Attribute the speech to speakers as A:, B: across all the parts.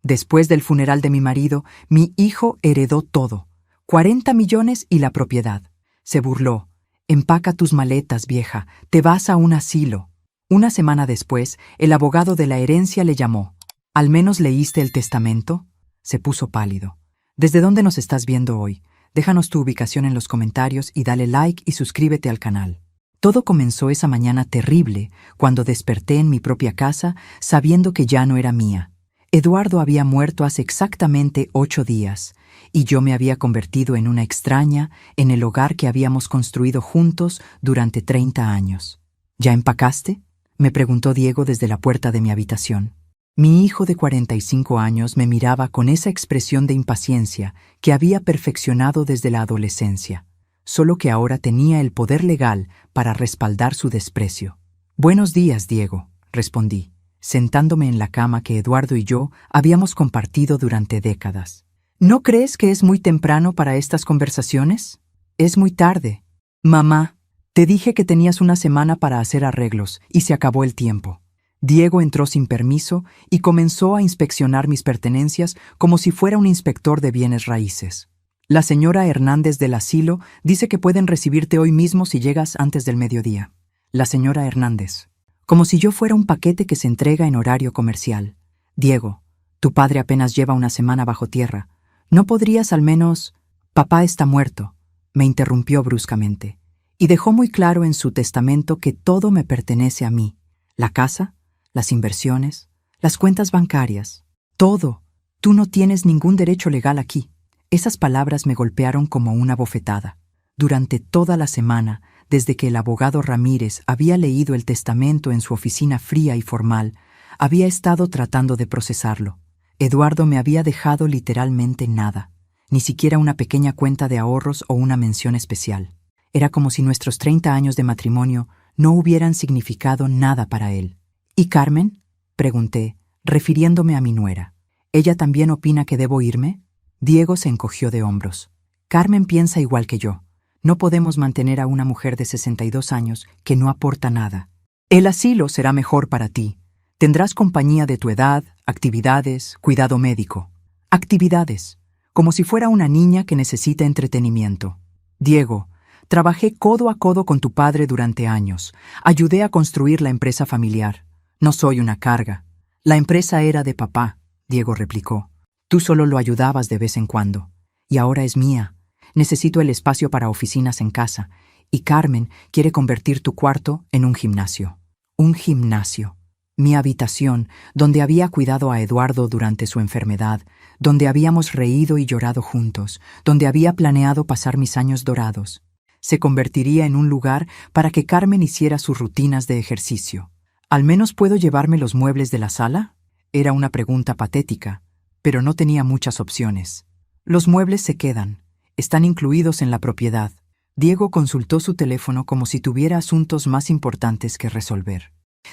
A: Después del funeral de mi marido, mi hijo heredó todo. 40 millones y la propiedad. Se burló. Empaca tus maletas, vieja, te vas a un asilo. Una semana después, el abogado de la herencia le llamó. ¿Al menos leíste el testamento? Se puso pálido. ¿Desde dónde nos estás viendo hoy? Déjanos tu ubicación en los comentarios y dale like y suscríbete al canal. Todo comenzó esa mañana terrible, cuando desperté en mi propia casa, sabiendo que ya no era mía. Eduardo había muerto hace exactamente 8 días, y yo me había convertido en una extraña en el hogar que habíamos construido juntos durante 30 años. ¿Ya empacaste?, me preguntó Diego desde la puerta de mi habitación. Mi hijo de 45 años me miraba con esa expresión de impaciencia que había perfeccionado desde la adolescencia, solo que ahora tenía el poder legal para respaldar su desprecio. «Buenos días, Diego», respondí, sentándome en la cama que Eduardo y yo habíamos compartido durante décadas. «¿No crees que es muy temprano para estas conversaciones? Es muy tarde. Mamá, te dije que tenías una semana para hacer arreglos y se acabó el tiempo». Diego entró sin permiso y comenzó a inspeccionar mis pertenencias como si fuera un inspector de bienes raíces. «La señora Hernández del asilo dice que pueden recibirte hoy mismo si llegas antes del mediodía». La señora Hernández. Como si yo fuera un paquete que se entrega en horario comercial. «Diego, tu padre apenas lleva una semana bajo tierra. ¿No podrías al menos...?» «Papá está muerto», me interrumpió bruscamente, y dejó muy claro en su testamento que todo me pertenece a mí. La casa, las inversiones, las cuentas bancarias, todo. Tú no tienes ningún derecho legal aquí. Esas palabras me golpearon como una bofetada. Durante toda la semana, desde que el abogado Ramírez había leído el testamento en su oficina fría y formal, había estado tratando de procesarlo. Eduardo me había dejado literalmente nada, ni siquiera una pequeña cuenta de ahorros o una mención especial. Era como si nuestros 30 años de matrimonio no hubieran significado nada para él. «¿Y Carmen?», pregunté, refiriéndome a mi nuera. «¿Ella también opina que debo irme?». Diego se encogió de hombros. «Carmen piensa igual que yo. No podemos mantener a una mujer de 62 años que no aporta nada. El asilo será mejor para ti. Tendrás compañía de tu edad, actividades, cuidado médico». Actividades, como si fuera una niña que necesita entretenimiento. «Diego, trabajé codo a codo con tu padre durante años. Ayudé a construir la empresa familiar. No soy una carga». «La empresa era de papá», Diego replicó. «Tú solo lo ayudabas de vez en cuando. Y ahora es mía. Necesito el espacio para oficinas en casa. Y Carmen quiere convertir tu cuarto en un gimnasio». Un gimnasio. Mi habitación, donde había cuidado a Eduardo durante su enfermedad, donde habíamos reído y llorado juntos, donde había planeado pasar mis años dorados, se convertiría en un lugar para que Carmen hiciera sus rutinas de ejercicio. «¿Al menos puedo llevarme los muebles de la sala?». Era una pregunta patética, pero no tenía muchas opciones. «Los muebles se quedan. Están incluidos en la propiedad». Diego consultó su teléfono como si tuviera asuntos más importantes que resolver.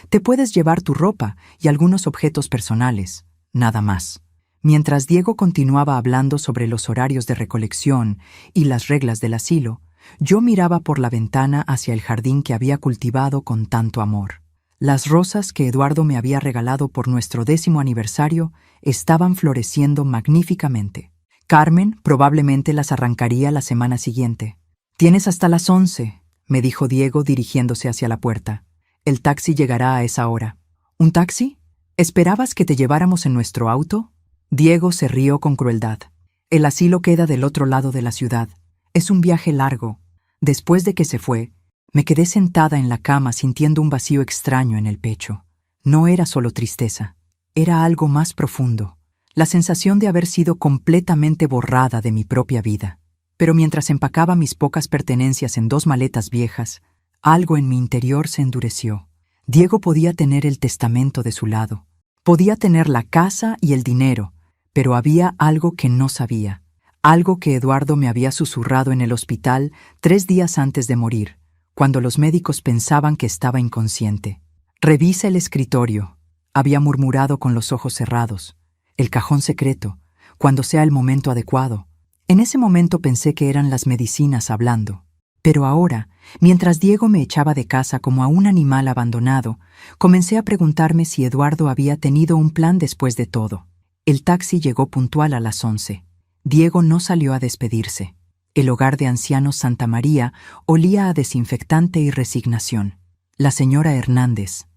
A: «Te puedes llevar tu ropa y algunos objetos personales, nada más». Mientras Diego continuaba hablando sobre los horarios de recolección y las reglas del asilo, yo miraba por la ventana hacia el jardín que había cultivado con tanto amor. Las rosas que Eduardo me había regalado por nuestro 10º aniversario estaban floreciendo magníficamente. Carmen probablemente las arrancaría la semana siguiente. «Tienes hasta las 11», me dijo Diego dirigiéndose hacia la puerta. «El taxi llegará a esa hora». «¿Un taxi? ¿Esperabas que te lleváramos en nuestro auto?». Diego se rió con crueldad. «El asilo queda del otro lado de la ciudad. Es un viaje largo». Después de que se fue, me quedé sentada en la cama sintiendo un vacío extraño en el pecho. No era solo tristeza, era algo más profundo, la sensación de haber sido completamente borrada de mi propia vida. Pero mientras empacaba mis pocas pertenencias en 2 maletas viejas, algo en mi interior se endureció. Diego podía tener el testamento de su lado, podía tener la casa y el dinero, pero había algo que no sabía, algo que Eduardo me había susurrado en el hospital 3 días antes de morir, cuando los médicos pensaban que estaba inconsciente. «Revisa el escritorio», había murmurado con los ojos cerrados. «El cajón secreto, cuando sea el momento adecuado». En ese momento pensé que eran las medicinas hablando. Pero ahora, mientras Diego me echaba de casa como a un animal abandonado, comencé a preguntarme si Eduardo había tenido un plan después de todo. El taxi llegó puntual a las 11. Diego no salió a despedirse. El hogar de ancianos Santa María olía a desinfectante y resignación. La señora Hernández,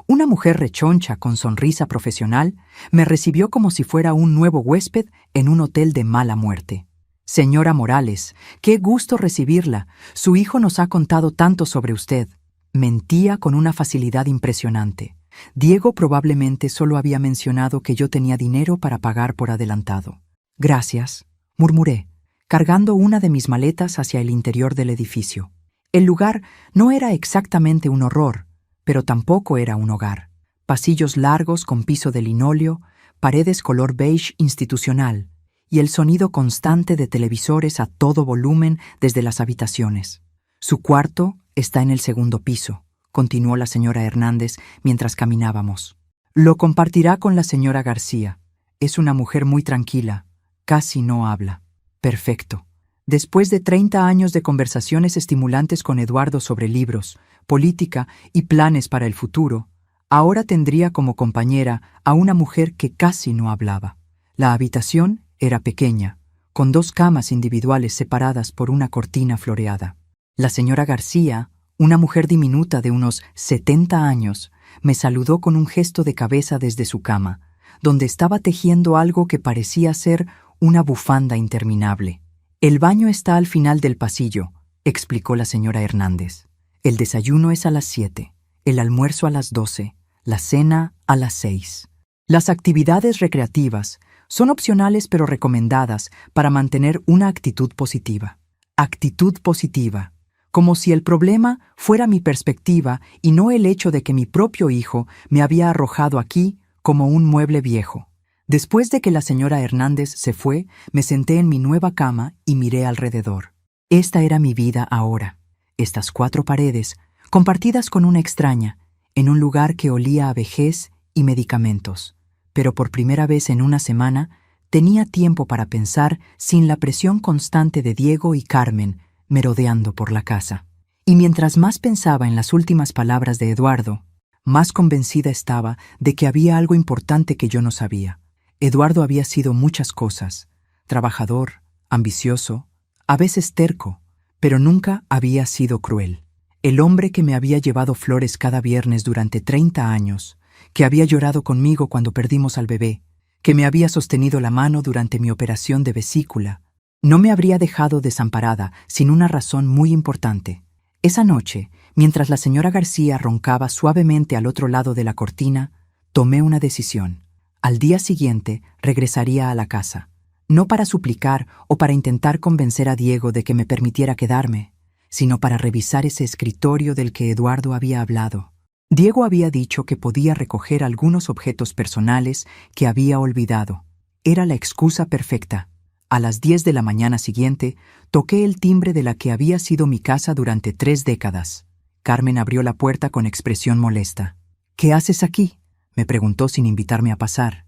A: una mujer rechoncha con sonrisa profesional, me recibió como si fuera un nuevo huésped en un hotel de mala muerte. Señora Morales, qué gusto recibirla. Su hijo nos ha contado tanto sobre usted. Mentía con una facilidad impresionante. Diego probablemente solo había mencionado que yo tenía dinero para pagar por adelantado. Gracias, murmuré, cargando una de mis maletas hacia el interior del edificio. El lugar no era exactamente un horror, pero tampoco era un hogar. Pasillos largos con piso de linóleo, paredes color beige institucional y el sonido constante de televisores a todo volumen desde las habitaciones. Su cuarto está en el segundo piso, continuó la señora Hernández mientras caminábamos. Lo compartirá con la señora García. Es una mujer muy tranquila, casi no habla. Perfecto. Después de 30 años de conversaciones estimulantes con Eduardo sobre libros, política y planes para el futuro, ahora tendría como compañera a una mujer que casi no hablaba. La habitación era pequeña, con 2 camas individuales separadas por una cortina floreada. La señora García, una mujer diminuta de unos 70 años, me saludó con un gesto de cabeza desde su cama, donde estaba tejiendo algo que parecía ser una bufanda interminable. El baño está al final del pasillo, explicó la señora Hernández. El desayuno es a las 7, el almuerzo a las 12, la cena a las 6. Las actividades recreativas son opcionales pero recomendadas para mantener una actitud positiva. Actitud positiva, como si el problema fuera mi perspectiva y no el hecho de que mi propio hijo me había arrojado aquí como un mueble viejo. Después de que la señora Hernández se fue, me senté en mi nueva cama y miré alrededor. Esta era mi vida ahora. Estas 4 paredes, compartidas con una extraña, en un lugar que olía a vejez y medicamentos. Pero por primera vez en una semana, tenía tiempo para pensar sin la presión constante de Diego y Carmen merodeando por la casa. Y mientras más pensaba en las últimas palabras de Eduardo, más convencida estaba de que había algo importante que yo no sabía. Eduardo había sido muchas cosas: trabajador, ambicioso, a veces terco, pero nunca había sido cruel. El hombre que me había llevado flores cada viernes durante 30 años, que había llorado conmigo cuando perdimos al bebé, que me había sostenido la mano durante mi operación de vesícula, no me habría dejado desamparada sin una razón muy importante. Esa noche, mientras la señora García roncaba suavemente al otro lado de la cortina, tomé una decisión. Al día siguiente regresaría a la casa, no para suplicar o para intentar convencer a Diego de que me permitiera quedarme, sino para revisar ese escritorio del que Eduardo había hablado. Diego había dicho que podía recoger algunos objetos personales que había olvidado. Era la excusa perfecta. A las 10 de la mañana siguiente, toqué el timbre de la que había sido mi casa durante 3 décadas. Carmen abrió la puerta con expresión molesta. «¿Qué haces aquí?», me preguntó sin invitarme a pasar.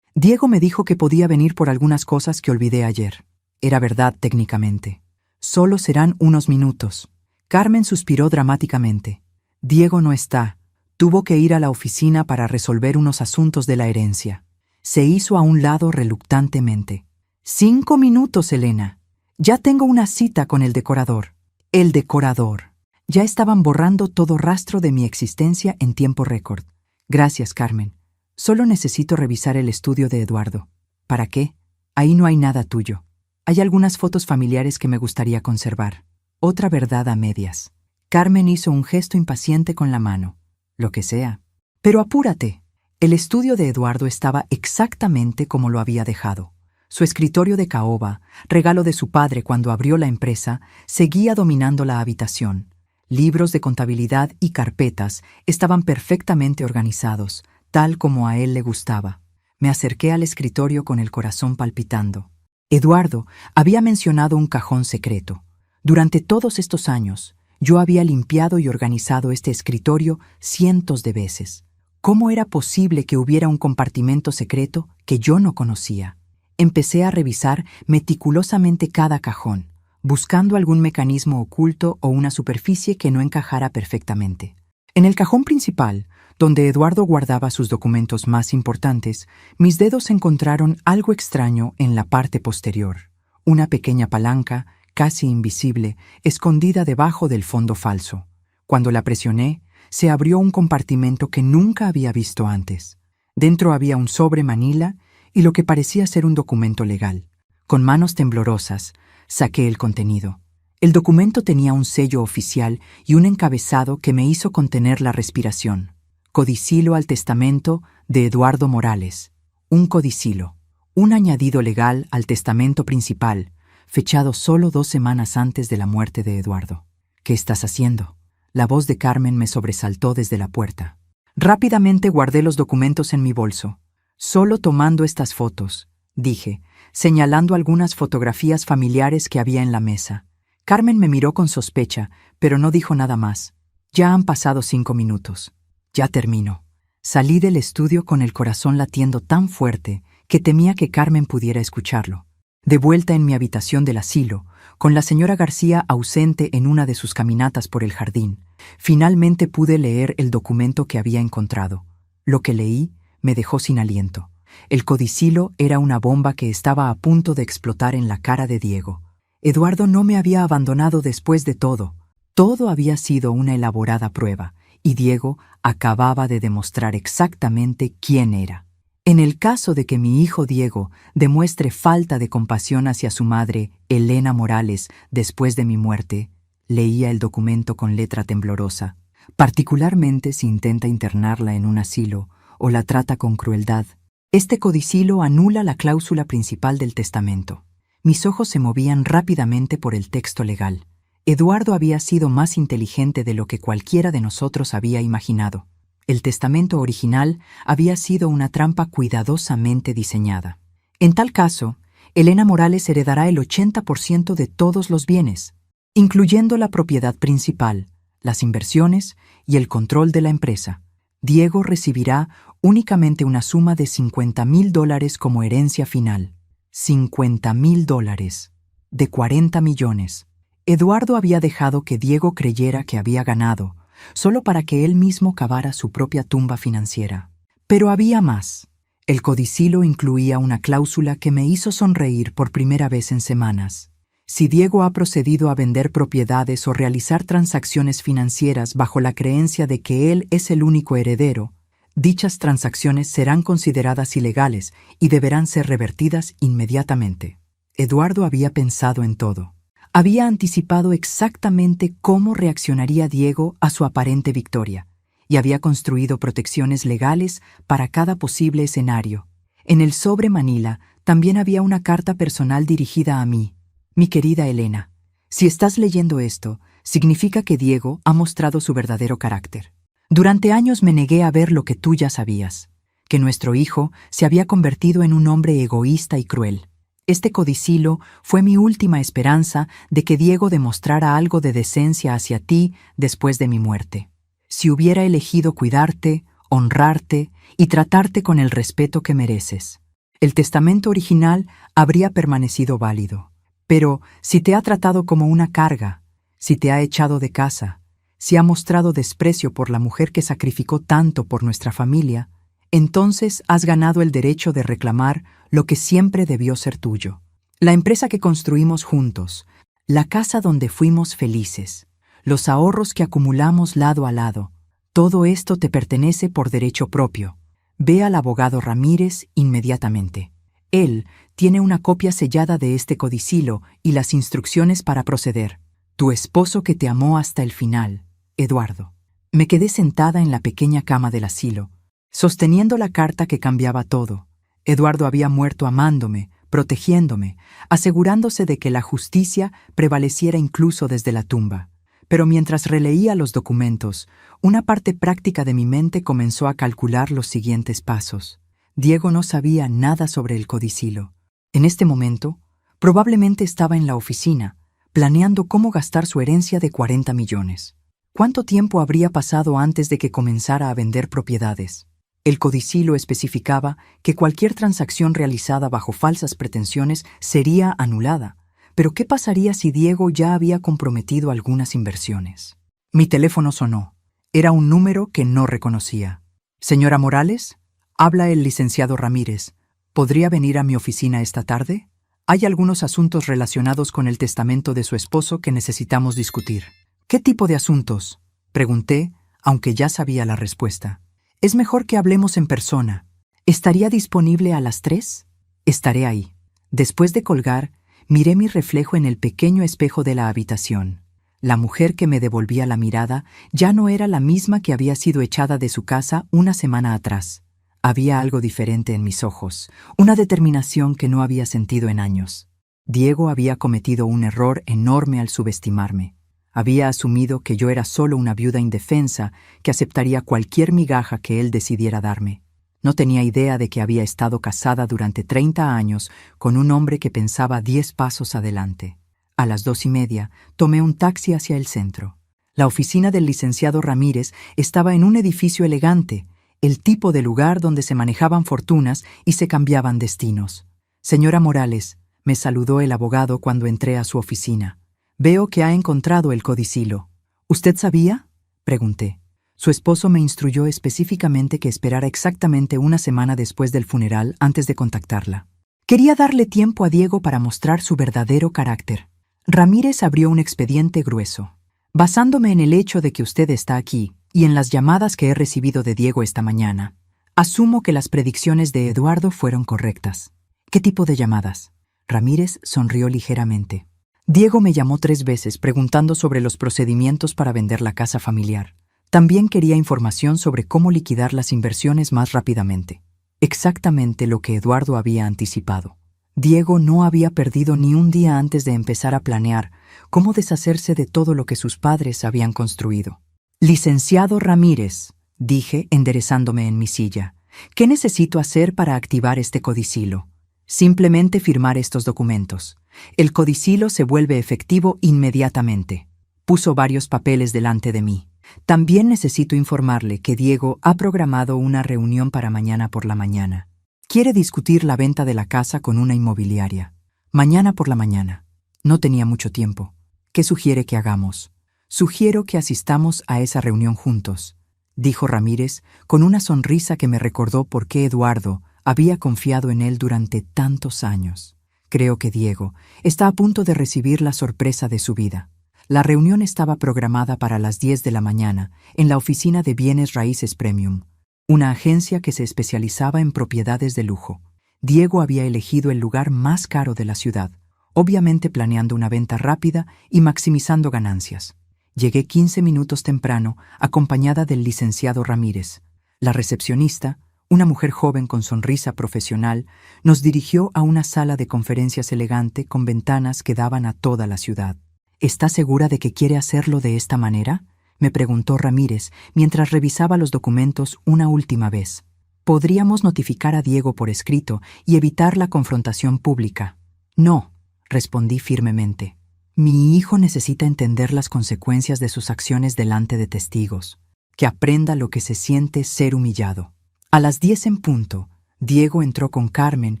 A: Diego me dijo que podía venir por algunas cosas que olvidé ayer. Era verdad técnicamente. Solo serán unos minutos. Carmen suspiró dramáticamente. Diego no está. Tuvo que ir a la oficina para resolver unos asuntos de la herencia. Se hizo a un lado reluctantemente. 5 minutos, Elena. Ya tengo una cita con el decorador. El decorador. Ya estaban borrando todo rastro de mi existencia en tiempo récord. Gracias, Carmen. Solo necesito revisar el estudio de Eduardo. ¿Para qué? Ahí no hay nada tuyo. Hay algunas fotos familiares que me gustaría conservar. Otra verdad a medias. Carmen hizo un gesto impaciente con la mano. Lo que sea. Pero apúrate. El estudio de Eduardo estaba exactamente como lo había dejado. Su escritorio de caoba, regalo de su padre cuando abrió la empresa, seguía dominando la habitación. Libros de contabilidad y carpetas estaban perfectamente organizados, tal como a él le gustaba. Me acerqué al escritorio con el corazón palpitando. Eduardo había mencionado un cajón secreto. Durante todos estos años, yo había limpiado y organizado este escritorio cientos de veces. ¿Cómo era posible que hubiera un compartimento secreto que yo no conocía? Empecé a revisar meticulosamente cada cajón, buscando algún mecanismo oculto o una superficie que no encajara perfectamente. En el cajón principal, donde Eduardo guardaba sus documentos más importantes, mis dedos encontraron algo extraño en la parte posterior. Una pequeña palanca, casi invisible, escondida debajo del fondo falso. Cuando la presioné, se abrió un compartimento que nunca había visto antes. Dentro había un sobre manila y lo que parecía ser un documento legal. Con manos temblorosas, saqué el contenido. El documento tenía un sello oficial y un encabezado que me hizo contener la respiración. Codicilo al testamento de Eduardo Morales. Un codicilo. Un añadido legal al testamento principal, fechado solo 2 semanas antes de la muerte de Eduardo. ¿Qué estás haciendo? La voz de Carmen me sobresaltó desde la puerta. Rápidamente guardé los documentos en mi bolso. Solo tomando estas fotos, dije, señalando algunas fotografías familiares que había en la mesa. Carmen me miró con sospecha, pero no dijo nada más. Ya han pasado 5 minutos. Ya termino. Salí del estudio con el corazón latiendo tan fuerte que temía que Carmen pudiera escucharlo. De vuelta en mi habitación del asilo, con la señora García ausente en una de sus caminatas por el jardín, finalmente pude leer el documento que había encontrado. Lo que leí me dejó sin aliento. El codicilo era una bomba que estaba a punto de explotar en la cara de Diego. Eduardo no me había abandonado después de todo. Todo había sido una elaborada prueba, y Diego acababa de demostrar exactamente quién era. En el caso de que mi hijo Diego demuestre falta de compasión hacia su madre, Elena Morales, después de mi muerte, leía el documento con letra temblorosa, particularmente si intenta internarla en un asilo o la trata con crueldad. Este codicilo anula la cláusula principal del testamento. Mis ojos se movían rápidamente por el texto legal. Eduardo había sido más inteligente de lo que cualquiera de nosotros había imaginado. El testamento original había sido una trampa cuidadosamente diseñada. En tal caso, Elena Morales heredará el 80% de todos los bienes, incluyendo la propiedad principal, las inversiones y el control de la empresa. Diego recibirá únicamente una suma de $50,000 como herencia final. $50,000 de 40 millones. Eduardo había dejado que Diego creyera que había ganado, solo para que él mismo cavara su propia tumba financiera. Pero había más. El codicilo incluía una cláusula que me hizo sonreír por primera vez en semanas. Si Diego ha procedido a vender propiedades o realizar transacciones financieras bajo la creencia de que él es el único heredero, dichas transacciones serán consideradas ilegales y deberán ser revertidas inmediatamente. Eduardo había pensado en todo. Había anticipado exactamente cómo reaccionaría Diego a su aparente victoria, y había construido protecciones legales para cada posible escenario. En el sobre manila también había una carta personal dirigida a mí. Mi querida Elena, si estás leyendo esto, significa que Diego ha mostrado su verdadero carácter. Durante años me negué a ver lo que tú ya sabías, que nuestro hijo se había convertido en un hombre egoísta y cruel. Este codicilo fue mi última esperanza de que Diego demostrara algo de decencia hacia ti después de mi muerte. Si hubiera elegido cuidarte, honrarte y tratarte con el respeto que mereces, el testamento original habría permanecido válido. Pero si te ha tratado como una carga, si te ha echado de casa, si ha mostrado desprecio por la mujer que sacrificó tanto por nuestra familia, entonces has ganado el derecho de reclamar lo que siempre debió ser tuyo. La empresa que construimos juntos, la casa donde fuimos felices, los ahorros que acumulamos lado a lado, todo esto te pertenece por derecho propio. Ve al abogado Ramírez inmediatamente. Él tiene una copia sellada de este codicilo y las instrucciones para proceder. Tu esposo que te amó hasta el final, Eduardo. Me quedé sentada en la pequeña cama del asilo, sosteniendo la carta que cambiaba todo. Eduardo había muerto amándome, protegiéndome, asegurándose de que la justicia prevaleciera incluso desde la tumba. Pero mientras releía los documentos, una parte práctica de mi mente comenzó a calcular los siguientes pasos. Diego no sabía nada sobre el codicilo. En este momento, probablemente estaba en la oficina, planeando cómo gastar su herencia de 40 millones. ¿Cuánto tiempo habría pasado antes de que comenzara a vender propiedades? El codicilo especificaba que cualquier transacción realizada bajo falsas pretensiones sería anulada. Pero ¿qué pasaría si Diego ya había comprometido algunas inversiones? Mi teléfono sonó. Era un número que no reconocía. Señora Morales, habla el licenciado Ramírez. ¿Podría venir a mi oficina esta tarde? Hay algunos asuntos relacionados con el testamento de su esposo que necesitamos discutir. ¿Qué tipo de asuntos?, pregunté, aunque ya sabía la respuesta. Es mejor que hablemos en persona. ¿Estaría disponible a las 3? Estaré ahí. Después de colgar, miré mi reflejo en el pequeño espejo de la habitación. La mujer que me devolvía la mirada ya no era la misma que había sido echada de su casa una semana atrás. Había algo diferente en mis ojos, una determinación que no había sentido en años. Diego había cometido un error enorme al subestimarme. Había asumido que yo era solo una viuda indefensa que aceptaría cualquier migaja que él decidiera darme. No tenía idea de que había estado casada durante 30 años con un hombre que pensaba 10 pasos adelante. A las 2:30 tomé un taxi hacia el centro. La oficina del licenciado Ramírez estaba en un edificio elegante, el tipo de lugar donde se manejaban fortunas y se cambiaban destinos. Señora Morales, me saludó el abogado cuando entré a su oficina. Veo que ha encontrado el codicilo. ¿Usted sabía?, pregunté. Su esposo me instruyó específicamente que esperara exactamente una semana después del funeral antes de contactarla. Quería darle tiempo a Diego para mostrar su verdadero carácter. Ramírez abrió un expediente grueso. Basándome en el hecho de que usted está aquí y en las llamadas que he recibido de Diego esta mañana, asumo que las predicciones de Eduardo fueron correctas. ¿Qué tipo de llamadas? Ramírez sonrió ligeramente. Diego me llamó 3 veces preguntando sobre los procedimientos para vender la casa familiar. También quería información sobre cómo liquidar las inversiones más rápidamente. Exactamente lo que Eduardo había anticipado. Diego no había perdido ni un día antes de empezar a planear cómo deshacerse de todo lo que sus padres habían construido. Licenciado Ramírez, dije enderezándome en mi silla, ¿qué necesito hacer para activar este codicilo? Simplemente firmar estos documentos. El codicilo se vuelve efectivo inmediatamente. Puso varios papeles delante de mí. También necesito informarle que Diego ha programado una reunión para mañana por la mañana. Quiere discutir la venta de la casa con una inmobiliaria. Mañana por la mañana. No tenía mucho tiempo. ¿Qué sugiere que hagamos? Sugiero que asistamos a esa reunión juntos, dijo Ramírez con una sonrisa que me recordó por qué Eduardo había confiado en él durante tantos años. Creo que Diego está a punto de recibir la sorpresa de su vida. La reunión estaba programada para las 10 de la mañana en la oficina de Bienes Raíces Premium, una agencia que se especializaba en propiedades de lujo. Diego había elegido el lugar más caro de la ciudad, obviamente planeando una venta rápida y maximizando ganancias. Llegué 15 minutos temprano, acompañada del licenciado Ramírez. La recepcionista, una mujer joven con sonrisa profesional, nos dirigió a una sala de conferencias elegante con ventanas que daban a toda la ciudad. ¿Está segura de que quiere hacerlo de esta manera?, me preguntó Ramírez mientras revisaba los documentos una última vez. Podríamos notificar a Diego por escrito y evitar la confrontación pública. No, respondí firmemente. Mi hijo necesita entender las consecuencias de sus acciones delante de testigos, que aprenda lo que se siente ser humillado. A las 10 en punto, Diego entró con Carmen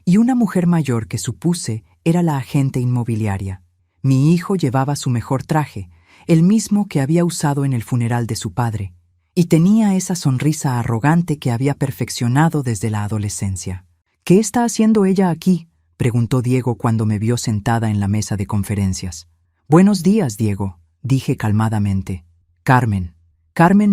A: y una mujer mayor que supuse era la agente inmobiliaria. Mi hijo llevaba su mejor traje, el mismo que había usado en el funeral de su padre, y tenía esa sonrisa arrogante que había perfeccionado desde la adolescencia. ¿Qué está haciendo ella aquí?, preguntó Diego cuando me vio sentada en la mesa de conferencias. Buenos días, Diego, dije calmadamente. Carmen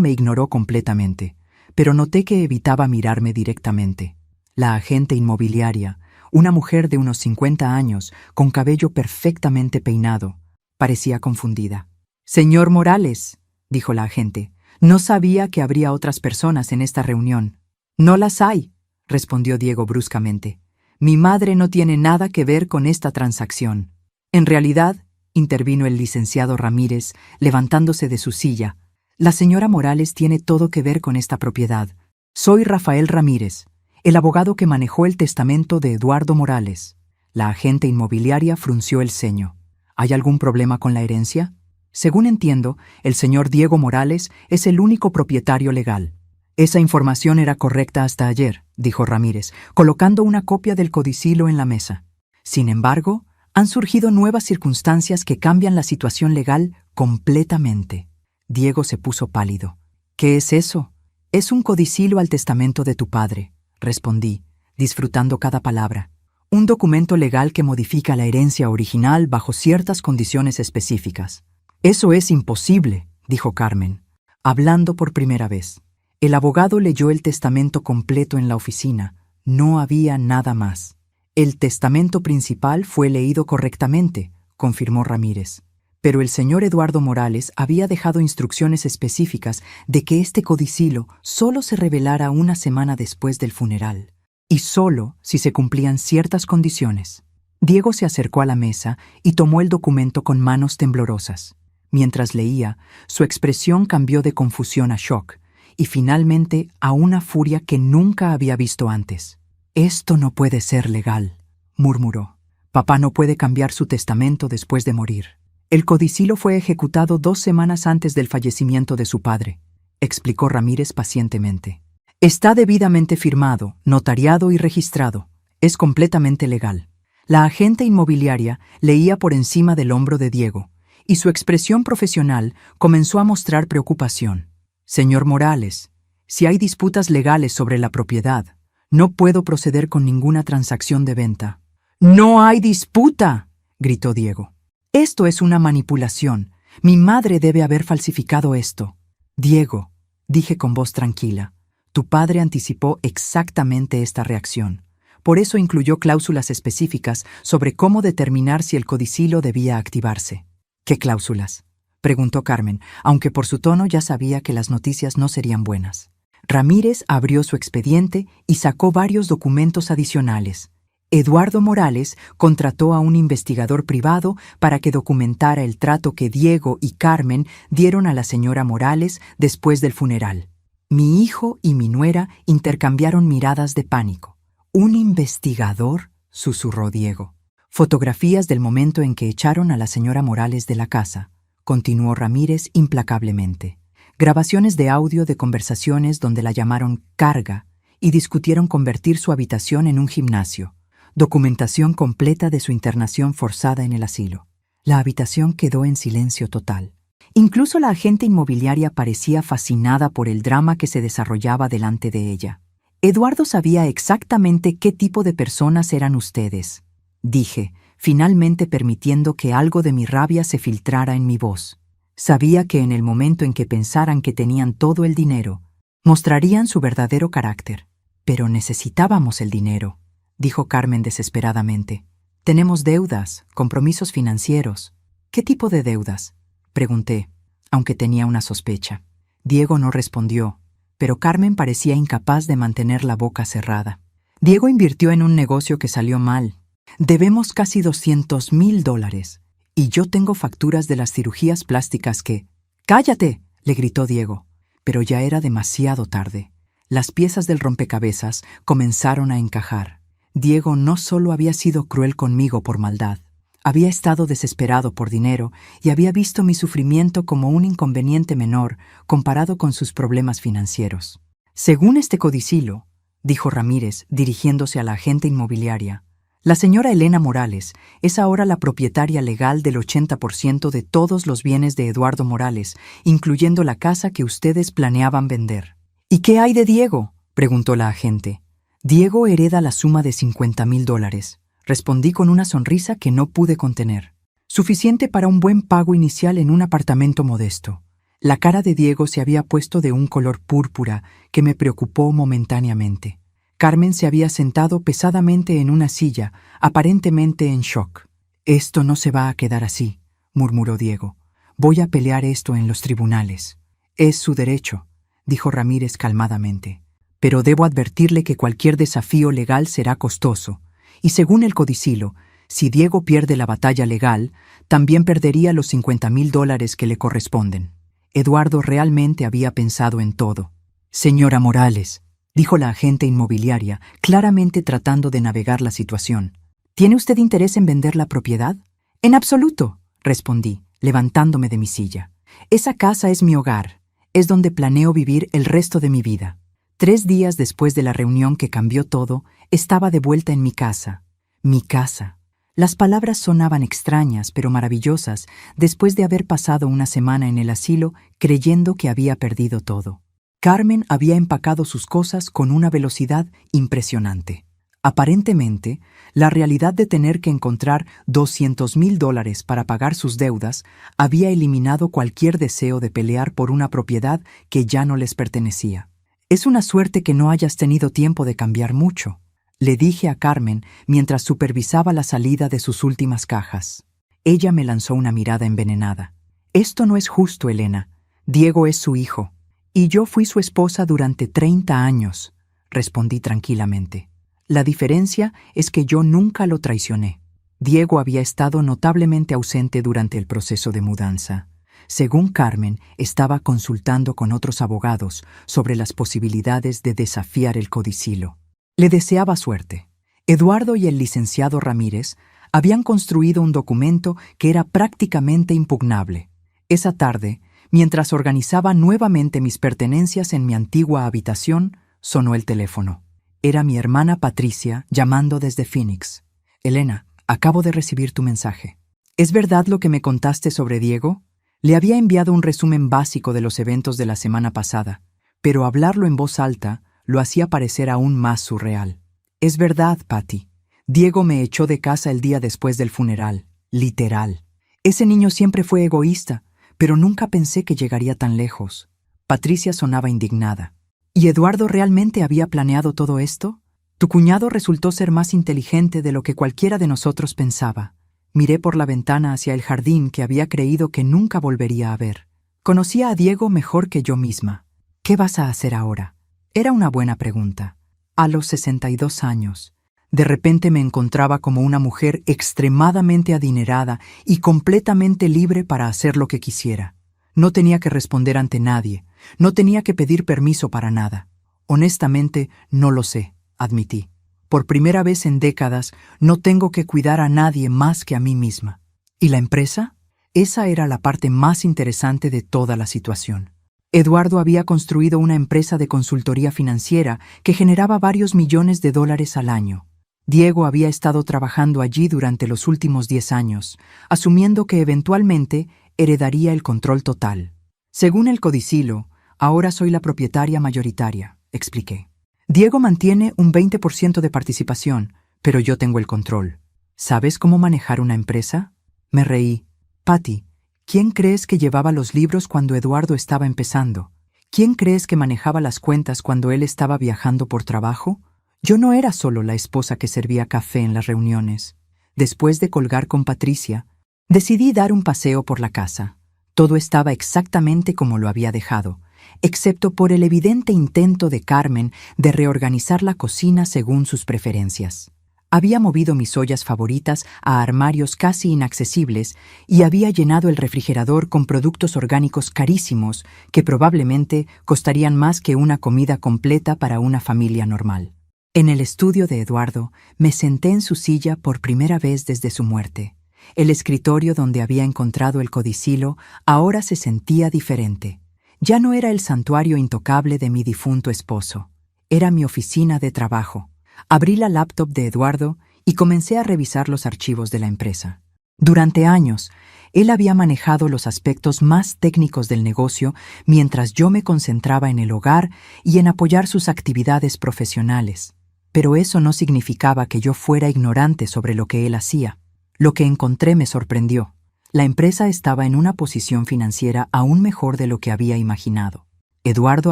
A: me ignoró completamente, pero noté que evitaba mirarme directamente. La agente inmobiliaria, una mujer de unos 50 años, con cabello perfectamente peinado, parecía confundida. Señor Morales, dijo la agente, no sabía que habría otras personas en esta reunión. No las hay, respondió Diego bruscamente. Mi madre no tiene nada que ver con esta transacción. En realidad, intervino el licenciado Ramírez, levantándose de su silla, la señora Morales tiene todo que ver con esta propiedad. Soy Rafael Ramírez, el abogado que manejó el testamento de Eduardo Morales. La agente inmobiliaria frunció el ceño. ¿Hay algún problema con la herencia? Según entiendo, el señor Diego Morales es el único propietario legal. Esa información era correcta hasta ayer, dijo Ramírez, colocando una copia del codicilo en la mesa. Sin embargo, han surgido nuevas circunstancias que cambian la situación legal completamente. Diego se puso pálido. ¿Qué es eso?, Es un codicilo al testamento de tu padre, respondí, disfrutando cada palabra. Un documento legal que modifica la herencia original bajo ciertas condiciones específicas. Eso es imposible, dijo Carmen, hablando por primera vez. El abogado leyó el testamento completo en la oficina. No había nada más. El testamento principal fue leído correctamente, confirmó Ramírez. Pero el señor Eduardo Morales había dejado instrucciones específicas de que este codicilo solo se revelara una semana después del funeral, y solo si se cumplían ciertas condiciones. Diego se acercó a la mesa y tomó el documento con manos temblorosas. Mientras leía, su expresión cambió de confusión a shock, y finalmente a una furia que nunca había visto antes. «Esto no puede ser legal», murmuró. «Papá no puede cambiar su testamento después de morir». «El codicilo fue ejecutado 2 semanas antes del fallecimiento de su padre», explicó Ramírez pacientemente. «Está debidamente firmado, notariado y registrado. Es completamente legal». La agente inmobiliaria leía por encima del hombro de Diego, y su expresión profesional comenzó a mostrar preocupación. «Señor Morales, si hay disputas legales sobre la propiedad, no puedo proceder con ninguna transacción de venta». «¡No hay disputa!», gritó Diego. «Esto es una manipulación. Mi madre debe haber falsificado esto». «Diego», dije con voz tranquila, «tu padre anticipó exactamente esta reacción. Por eso incluyó cláusulas específicas sobre cómo determinar si el codicilo debía activarse». «¿Qué cláusulas?», preguntó Carmen, aunque por su tono ya sabía que las noticias no serían buenas. Ramírez abrió su expediente y sacó varios documentos adicionales. Eduardo Morales contrató a un investigador privado para que documentara el trato que Diego y Carmen dieron a la señora Morales después del funeral. Mi hijo y mi nuera intercambiaron miradas de pánico. «¿Un investigador?», susurró Diego. «Fotografías del momento en que echaron a la señora Morales de la casa», continuó Ramírez implacablemente. «Grabaciones de audio de conversaciones donde la llamaron carga y discutieron convertir su habitación en un gimnasio. Documentación completa de su internación forzada en el asilo». La habitación quedó en silencio total. Incluso la agente inmobiliaria parecía fascinada por el drama que se desarrollaba delante de ella. «Eduardo sabía exactamente qué tipo de personas eran ustedes», dije, finalmente permitiendo que algo de mi rabia se filtrara en mi voz. «Sabía que en el momento en que pensaran que tenían todo el dinero, mostrarían su verdadero carácter. Pero necesitábamos el dinero», dijo Carmen desesperadamente. «Tenemos deudas, compromisos financieros». «¿Qué tipo de deudas?», pregunté, aunque tenía una sospecha. Diego no respondió, pero Carmen parecía incapaz de mantener la boca cerrada. «Diego invirtió en un negocio que salió mal. Debemos casi $200,000, y yo tengo facturas de las cirugías plásticas que...» «¡Cállate!», le gritó Diego. Pero ya era demasiado tarde. Las piezas del rompecabezas comenzaron a encajar. Diego no solo había sido cruel conmigo por maldad, había estado desesperado por dinero y había visto mi sufrimiento como un inconveniente menor comparado con sus problemas financieros. «Según este codicilo», dijo Ramírez, dirigiéndose a la agente inmobiliaria, «la señora Elena Morales es ahora la propietaria legal del 80% de todos los bienes de Eduardo Morales, incluyendo la casa que ustedes planeaban vender». «¿Y qué hay de Diego?», preguntó la agente. «Diego hereda la suma de $50,000, respondí con una sonrisa que no pude contener. «Suficiente para un buen pago inicial en un apartamento modesto». La cara de Diego se había puesto de un color púrpura que me preocupó momentáneamente. Carmen se había sentado pesadamente en una silla, aparentemente en shock. «Esto no se va a quedar así», murmuró Diego. «Voy a pelear esto en los tribunales». «Es su derecho», dijo Ramírez calmadamente. «Pero debo advertirle que cualquier desafío legal será costoso, y según el codicilo, si Diego pierde la batalla legal, también perdería los $50,000 que le corresponden». Eduardo realmente había pensado en todo. «Señora Morales», dijo la agente inmobiliaria, claramente tratando de navegar la situación. «¿Tiene usted interés en vender la propiedad?». «En absoluto», respondí, levantándome de mi silla. «Esa casa es mi hogar, es donde planeo vivir el resto de mi vida». 3 días después de la reunión que cambió todo, estaba de vuelta en mi casa. Mi casa. Las palabras sonaban extrañas pero maravillosas después de haber pasado una semana en el asilo creyendo que había perdido todo. Carmen había empacado sus cosas con una velocidad impresionante. Aparentemente, la realidad de tener que encontrar $200,000 para pagar sus deudas había eliminado cualquier deseo de pelear por una propiedad que ya no les pertenecía. «Es una suerte que no hayas tenido tiempo de cambiar mucho», le dije a Carmen mientras supervisaba la salida de sus últimas cajas. Ella me lanzó una mirada envenenada. «Esto no es justo, Elena. Diego es su hijo. Y yo fui su esposa durante 30 años», respondí tranquilamente. «La diferencia es que yo nunca lo traicioné. Diego había estado notablemente ausente durante el proceso de mudanza. Según Carmen, estaba consultando con otros abogados sobre las posibilidades de desafiar el codicilo. Le deseaba suerte. Eduardo y el licenciado Ramírez habían construido un documento que era prácticamente impugnable. Esa tarde, mientras organizaba nuevamente mis pertenencias en mi antigua habitación, sonó el teléfono. Era mi hermana Patricia llamando desde Phoenix. «Elena, acabo de recibir tu mensaje. ¿Es verdad lo que me contaste sobre Diego?» Le había enviado un resumen básico de los eventos de la semana pasada, pero hablarlo en voz alta lo hacía parecer aún más surreal. «Es verdad, Patty. Diego me echó de casa el día después del funeral, literal. Ese niño siempre fue egoísta, pero nunca pensé que llegaría tan lejos». Patricia sonaba indignada. «¿Y Eduardo realmente había planeado todo esto? Tu cuñado resultó ser más inteligente de lo que cualquiera de nosotros pensaba». Miré por la ventana hacia el jardín que había creído que nunca volvería a ver. Conocía a Diego mejor que yo misma. «¿Qué vas a hacer ahora?». Era una buena pregunta. A los 62 años, de repente me encontraba como una mujer extremadamente adinerada y completamente libre para hacer lo que quisiera. No tenía que responder ante nadie, no tenía que pedir permiso para nada. «Honestamente, no lo sé», admití. «Por primera vez en décadas, no tengo que cuidar a nadie más que a mí misma». ¿Y la empresa? Esa era la parte más interesante de toda la situación. Eduardo había construido una empresa de consultoría financiera que generaba varios millones de dólares al año. Diego había estado trabajando allí durante los últimos 10 años, asumiendo que eventualmente heredaría el control total. «Según el codicilo, ahora soy la propietaria mayoritaria», expliqué. «Diego mantiene un 20% de participación, pero yo tengo el control. ¿Sabes cómo manejar una empresa?». Me reí. «Patty, ¿quién crees que llevaba los libros cuando Eduardo estaba empezando? ¿Quién crees que manejaba las cuentas cuando él estaba viajando por trabajo? Yo no era solo la esposa que servía café en las reuniones». Después de colgar con Patricia, decidí dar un paseo por la casa. Todo estaba exactamente como lo había dejado, excepto por el evidente intento de Carmen de reorganizar la cocina según sus preferencias. Había movido mis ollas favoritas a armarios casi inaccesibles y había llenado el refrigerador con productos orgánicos carísimos que probablemente costarían más que una comida completa para una familia normal. En el estudio de Eduardo, me senté en su silla por primera vez desde su muerte. El escritorio donde había encontrado el codicilo ahora se sentía diferente. Ya no era el santuario intocable de mi difunto esposo. Era mi oficina de trabajo. Abrí la laptop de Eduardo y comencé a revisar los archivos de la empresa. Durante años, él había manejado los aspectos más técnicos del negocio mientras yo me concentraba en el hogar y en apoyar sus actividades profesionales. Pero eso no significaba que yo fuera ignorante sobre lo que él hacía. Lo que encontré me sorprendió. La empresa estaba en una posición financiera aún mejor de lo que había imaginado. Eduardo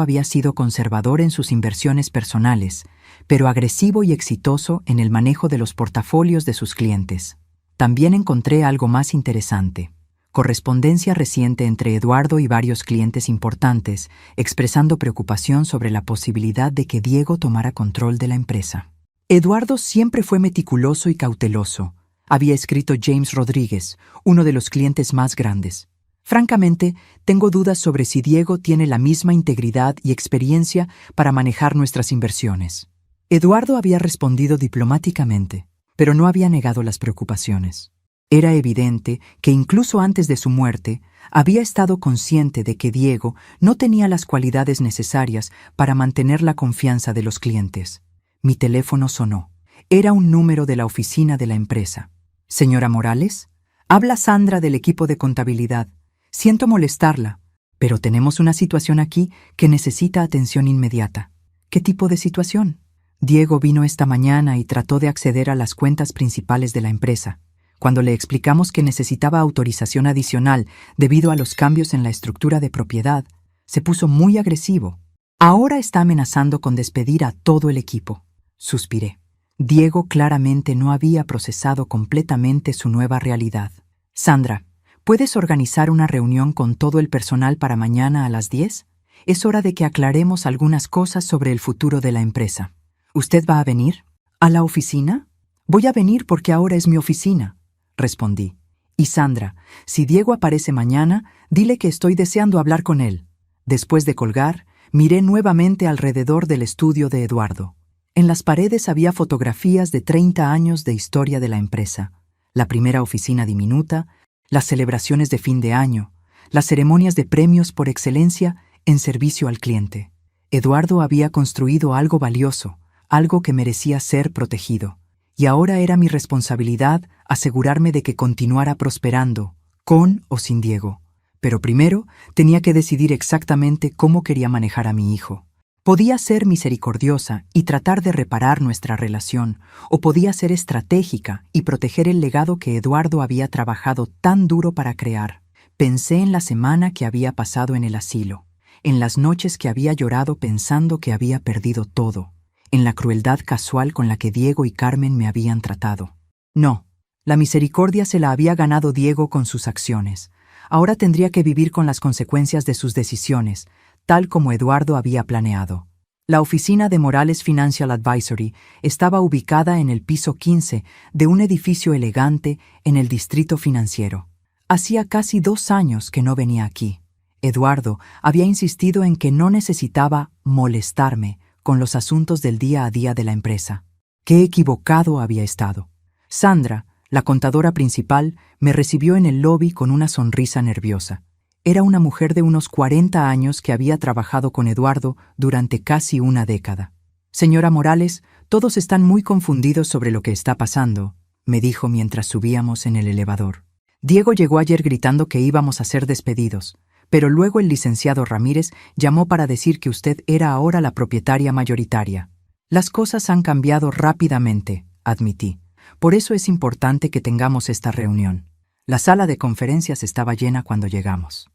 A: había sido conservador en sus inversiones personales, pero agresivo y exitoso en el manejo de los portafolios de sus clientes. También encontré algo más interesante: correspondencia reciente entre Eduardo y varios clientes importantes, expresando preocupación sobre la posibilidad de que Diego tomara control de la empresa. Eduardo siempre fue meticuloso y cauteloso. Había escrito James Rodríguez, uno de los clientes más grandes. Francamente, tengo dudas sobre si Diego tiene la misma integridad y experiencia para manejar nuestras inversiones. Eduardo había respondido diplomáticamente, pero no había negado las preocupaciones. Era evidente que incluso antes de su muerte, había estado consciente de que Diego no tenía las cualidades necesarias para mantener la confianza de los clientes. Mi teléfono sonó. Era un número de la oficina de la empresa. «Señora Morales, habla Sandra del equipo de contabilidad. Siento molestarla, Pero tenemos una situación aquí que necesita atención inmediata. ¿Qué tipo de situación? Diego vino esta mañana y trató de acceder a las cuentas principales de la empresa. Cuando le explicamos que necesitaba autorización adicional debido a los cambios en la estructura de propiedad, se puso muy agresivo. Ahora está amenazando con despedir a todo el equipo. Suspiré. Diego claramente no había procesado completamente su nueva realidad. Sandra, ¿puedes organizar una reunión con todo el personal para mañana a las 10? Es hora de que aclaremos algunas cosas sobre el futuro de la empresa. ¿Usted va a venir? ¿A la oficina? Voy a venir porque ahora es mi oficina, respondí. Y Sandra, si Diego aparece mañana, dile que estoy deseando hablar con él. Después de colgar, miré nuevamente alrededor del estudio de Eduardo. En las paredes había fotografías de 30 años de historia de la empresa, la primera oficina diminuta, las celebraciones de fin de año, las ceremonias de premios por excelencia en servicio al cliente. Eduardo había construido algo valioso, algo que merecía ser protegido, y ahora era mi responsabilidad asegurarme de que continuara prosperando, con o sin Diego. Pero primero tenía que decidir exactamente cómo quería manejar a mi hijo. Podía ser misericordiosa y tratar de reparar nuestra relación, o podía ser estratégica y proteger el legado que Eduardo había trabajado tan duro para crear. Pensé en la semana que había pasado en el asilo, en las noches que había llorado pensando que había perdido todo, en la crueldad casual con la que Diego y Carmen me habían tratado. No, la misericordia se la había ganado Diego con sus acciones. Ahora tendría que vivir con las consecuencias de sus decisiones, tal como Eduardo había planeado. La oficina de Morales Financial Advisory estaba ubicada en el piso 15 de un edificio elegante en el distrito financiero. Hacía casi 2 años que no venía aquí. Eduardo había insistido en que no necesitaba molestarme con los asuntos del día a día de la empresa. Qué equivocado había estado. Sandra, la contadora principal, me recibió en el lobby con una sonrisa nerviosa. Era una mujer de unos 40 años que había trabajado con Eduardo durante casi una década. Señora Morales, todos están muy confundidos sobre lo que está pasando, me dijo mientras subíamos en el elevador. Diego llegó ayer gritando que íbamos a ser despedidos, pero luego el licenciado Ramírez llamó para decir que usted era ahora la propietaria mayoritaria. Las cosas han cambiado rápidamente, admití. Por eso es importante que tengamos esta reunión. La sala de conferencias estaba llena cuando llegamos.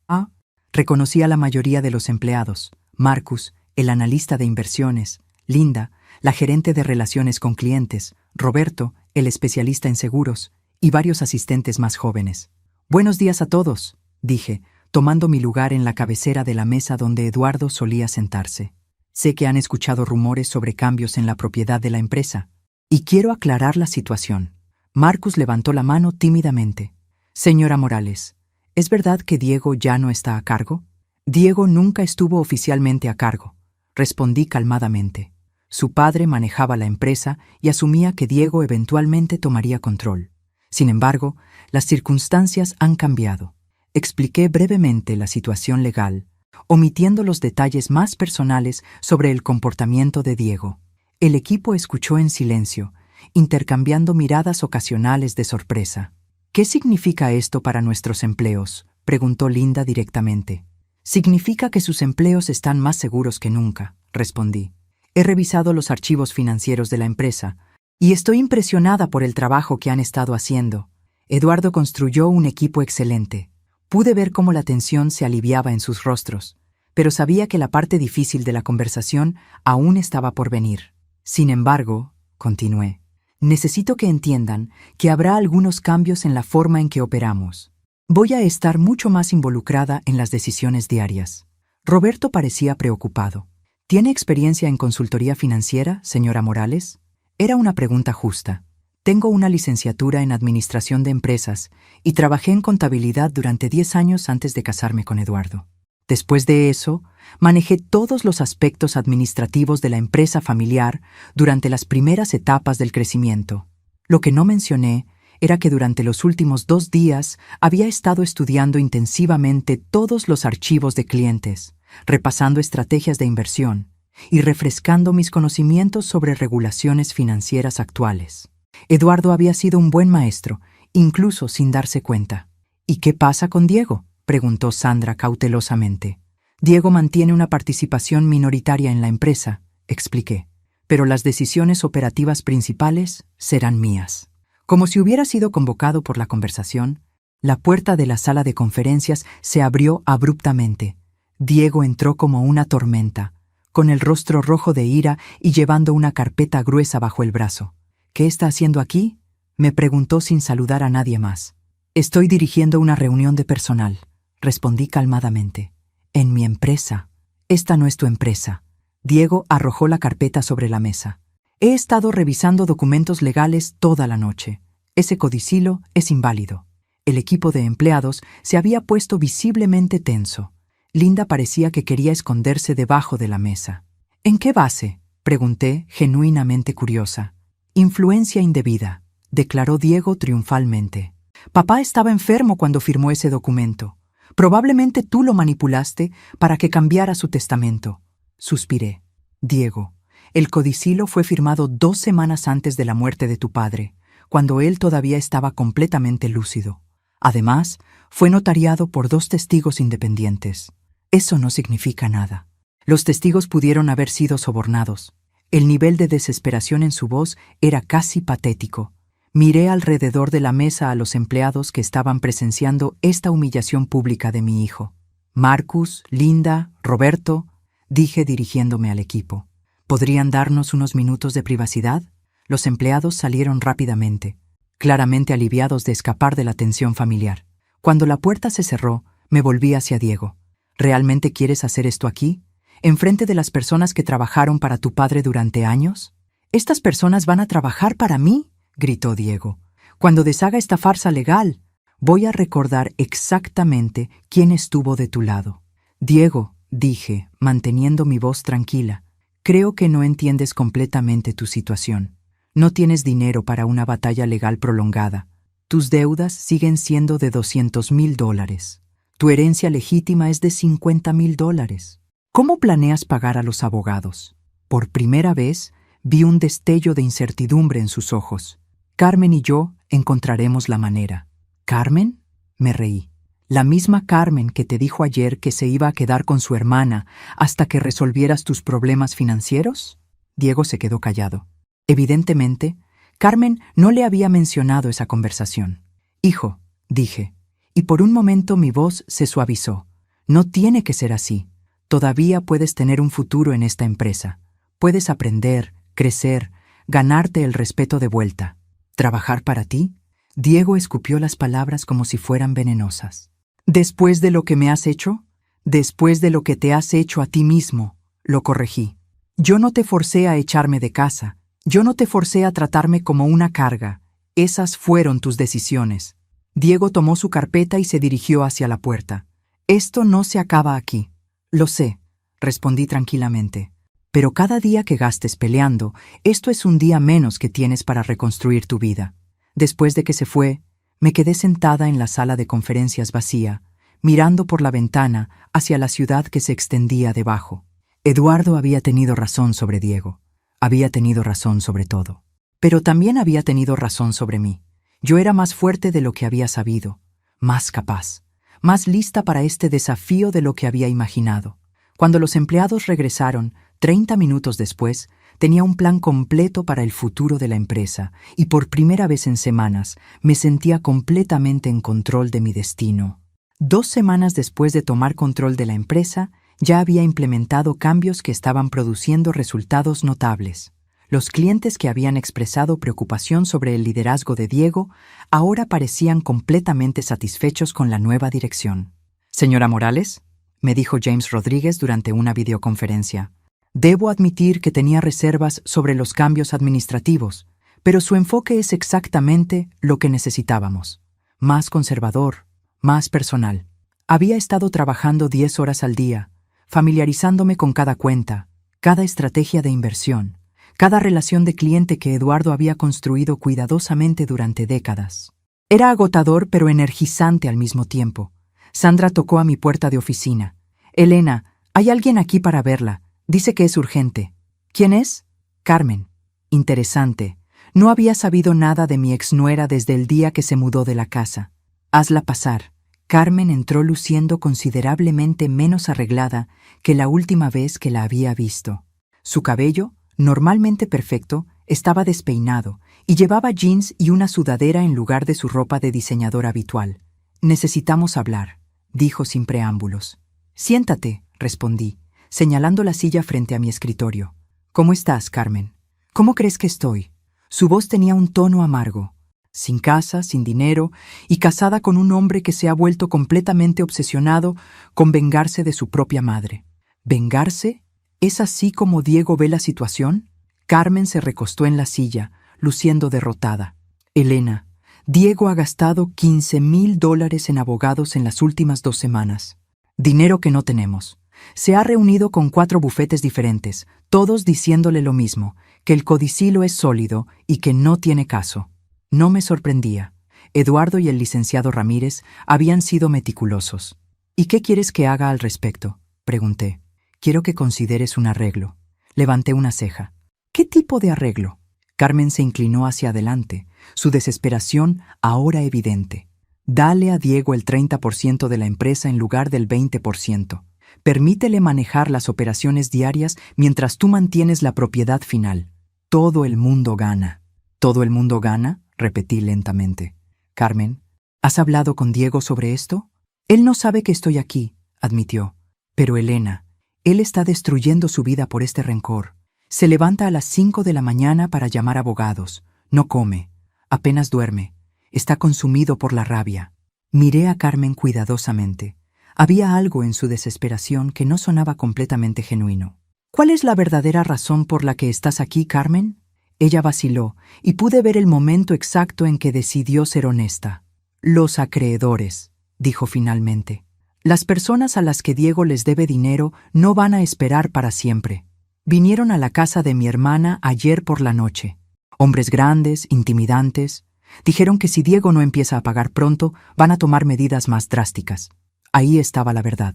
A: Reconocí a la mayoría de los empleados. Marcus, el analista de inversiones, Linda, la gerente de relaciones con clientes, Roberto, el especialista en seguros, y varios asistentes más jóvenes. Buenos días a todos, dije, tomando mi lugar en la cabecera de la mesa donde Eduardo solía sentarse. Sé que han escuchado rumores sobre cambios en la propiedad de la empresa. Y quiero aclarar la situación. Marcus levantó la mano tímidamente. Señora Morales, ¿es verdad que Diego ya no está a cargo? Diego nunca estuvo oficialmente a cargo, respondí calmadamente. Su padre manejaba la empresa y asumía que Diego eventualmente tomaría control. Sin embargo, las circunstancias han cambiado. Expliqué brevemente la situación legal, omitiendo los detalles más personales sobre el comportamiento de Diego. El equipo escuchó en silencio, intercambiando miradas ocasionales de sorpresa. ¿Qué significa esto para nuestros empleos?, preguntó Linda directamente. Significa que sus empleos están más seguros que nunca, respondí. He revisado los archivos financieros de la empresa y estoy impresionada por el trabajo que han estado haciendo. Eduardo construyó un equipo excelente. Pude ver cómo la tensión se aliviaba en sus rostros, pero sabía que la parte difícil de la conversación aún estaba por venir. Sin embargo, continué, necesito que entiendan que habrá algunos cambios en la forma en que operamos. Voy a estar mucho más involucrada en las decisiones diarias. Roberto parecía preocupado. ¿Tiene experiencia en consultoría financiera, señora Morales? Era una pregunta justa. Tengo una licenciatura en Administración de Empresas y trabajé en contabilidad durante 10 años antes de casarme con Eduardo. Después de eso, manejé todos los aspectos administrativos de la empresa familiar durante las primeras etapas del crecimiento. Lo que no mencioné era que durante los últimos 2 días había estado estudiando intensivamente todos los archivos de clientes, repasando estrategias de inversión y refrescando mis conocimientos sobre regulaciones financieras actuales. Eduardo había sido un buen maestro, incluso sin darse cuenta. ¿Y qué pasa con Diego?, preguntó Sandra cautelosamente. Diego mantiene una participación minoritaria en la empresa, expliqué, pero las decisiones operativas principales serán mías. Como si hubiera sido convocado por la conversación, la puerta de la sala de conferencias se abrió abruptamente. Diego entró como una tormenta, con el rostro rojo de ira y llevando una carpeta gruesa bajo el brazo. «¿Qué está haciendo aquí?», me preguntó sin saludar a nadie más. «Estoy dirigiendo una reunión de personal», respondí calmadamente. «En mi empresa». «Esta no es tu empresa». Diego arrojó la carpeta sobre la mesa. «He estado revisando documentos legales toda la noche. Ese codicilo es inválido». El equipo de empleados se había puesto visiblemente tenso. Linda parecía que quería esconderse debajo de la mesa. «¿En qué base?», pregunté, genuinamente curiosa. «Influencia indebida», declaró Diego triunfalmente. «Papá estaba enfermo cuando firmó ese documento. Probablemente tú lo manipulaste para que cambiara su testamento». Suspiré. «Diego, el codicilo fue firmado 2 semanas antes de la muerte de tu padre, cuando él todavía estaba completamente lúcido. Además, fue notariado por 2 testigos independientes. Eso no significa nada. Los testigos pudieron haber sido sobornados». El nivel de desesperación en su voz era casi patético. Miré alrededor de la mesa a los empleados que estaban presenciando esta humillación pública de mi hijo. «Marcus, Linda, Roberto», dije dirigiéndome al equipo. «¿Podrían darnos unos minutos de privacidad?». Los empleados salieron rápidamente, claramente aliviados de escapar de la tensión familiar. Cuando la puerta se cerró, me volví hacia Diego. «¿Realmente quieres hacer esto aquí? ¿Enfrente de las personas que trabajaron para tu padre durante años?» «¿Estas personas van a trabajar para mí?», gritó Diego. «Cuando deshaga esta farsa legal, voy a recordar exactamente quién estuvo de tu lado». «Diego», dije, manteniendo mi voz tranquila, «creo que no entiendes completamente tu situación. No tienes dinero para una batalla legal prolongada. Tus deudas siguen siendo de $200,000. Tu herencia legítima es de $50,000. ¿Cómo planeas pagar a los abogados?». Por primera vez, vi un destello de incertidumbre en sus ojos. «Carmen y yo encontraremos la manera». «¿Carmen?», me reí. «La misma Carmen que te dijo ayer que se iba a quedar con su hermana hasta que resolvieras tus problemas financieros». Diego se quedó callado. Evidentemente, Carmen no le había mencionado esa conversación. «Hijo», dije, y por un momento mi voz se suavizó. «No tiene que ser así. Todavía puedes tener un futuro en esta empresa. Puedes aprender, crecer, ganarte el respeto de vuelta. ¿Trabajar para ti?». Diego escupió las palabras como si fueran venenosas. «¿Después de lo que me has hecho?». «Después de lo que te has hecho a ti mismo», lo corregí. «Yo no te forcé a echarme de casa. Yo no te forcé a tratarme como una carga. Esas fueron tus decisiones». Diego tomó su carpeta y se dirigió hacia la puerta. «Esto no se acaba aquí». «Lo sé», respondí tranquilamente. «Pero cada día que gastes peleando, esto es un día menos que tienes para reconstruir tu vida». Después de que se fue, me quedé sentada en la sala de conferencias vacía, mirando por la ventana hacia la ciudad que se extendía debajo. Eduardo había tenido razón sobre Diego. Había tenido razón sobre todo. Pero también había tenido razón sobre mí. Yo era más fuerte de lo que había sabido, más capaz, más lista para este desafío de lo que había imaginado. Cuando los empleados regresaron, 30 minutos después, tenía un plan completo para el futuro de la empresa y por primera vez en semanas me sentía completamente en control de mi destino. 2 semanas después de tomar control de la empresa, ya había implementado cambios que estaban produciendo resultados notables. Los clientes que habían expresado preocupación sobre el liderazgo de Diego ahora parecían completamente satisfechos con la nueva dirección. «Señora Morales», me dijo James Rodríguez durante una videoconferencia, «debo admitir que tenía reservas sobre los cambios administrativos, pero su enfoque es exactamente lo que necesitábamos. Más conservador, más personal. Había estado trabajando 10 horas al día, familiarizándome con cada cuenta, cada estrategia de inversión, cada relación de cliente que Eduardo había construido cuidadosamente durante décadas. Era agotador pero energizante al mismo tiempo. Sandra tocó a mi puerta de oficina. «Elena, hay alguien aquí para verla. Dice que es urgente». «¿Quién es?». «Carmen». «Interesante. No había sabido nada de mi exnuera desde el día que se mudó de la casa». «Hazla pasar», Carmen entró luciendo considerablemente menos arreglada que la última vez que la había visto. Su cabello, normalmente perfecto, estaba despeinado y llevaba jeans y una sudadera en lugar de su ropa de diseñador habitual. «Necesitamos hablar», dijo sin preámbulos. «Siéntate», respondí, señalando la silla frente a mi escritorio. «¿Cómo estás, Carmen? ¿Cómo crees que estoy?» Su voz tenía un tono amargo. Sin casa, sin dinero y casada con un hombre que se ha vuelto completamente obsesionado con vengarse de su propia madre. ¿Vengarse? ¿Es así como Diego ve la situación? Carmen se recostó en la silla, luciendo derrotada. «Elena, Diego ha gastado $15,000 en abogados en las últimas 2 semanas. Dinero que no tenemos. Se ha reunido con 4 bufetes diferentes, todos diciéndole lo mismo, que el codicilo es sólido y que no tiene caso». No me sorprendía. Eduardo y el licenciado Ramírez habían sido meticulosos. «¿Y qué quieres que haga al respecto?», pregunté. «Quiero que consideres un arreglo». Levanté una ceja. «¿Qué tipo de arreglo?». Carmen se inclinó hacia adelante, su desesperación ahora evidente. «Dale a Diego el 30% de la empresa en lugar del 20%. Permítele manejar las operaciones diarias mientras tú mantienes la propiedad final. Todo el mundo gana». «¿Todo el mundo gana?», repetí lentamente. «Carmen, ¿has hablado con Diego sobre esto?». «Él no sabe que estoy aquí», admitió. «Pero Elena, él está destruyendo su vida por este rencor. Se levanta a las 5 de la mañana para llamar abogados. No come. Apenas duerme. Está consumido por la rabia». Miré a Carmen cuidadosamente. Había algo en su desesperación que no sonaba completamente genuino. «¿Cuál es la verdadera razón por la que estás aquí, Carmen?». Ella vaciló, y pude ver el momento exacto en que decidió ser honesta. «Los acreedores», dijo finalmente. «Las personas a las que Diego les debe dinero no van a esperar para siempre. Vinieron a la casa de mi hermana ayer por la noche. Hombres grandes, intimidantes. Dijeron que si Diego no empieza a pagar pronto, van a tomar medidas más drásticas». Ahí estaba la verdad.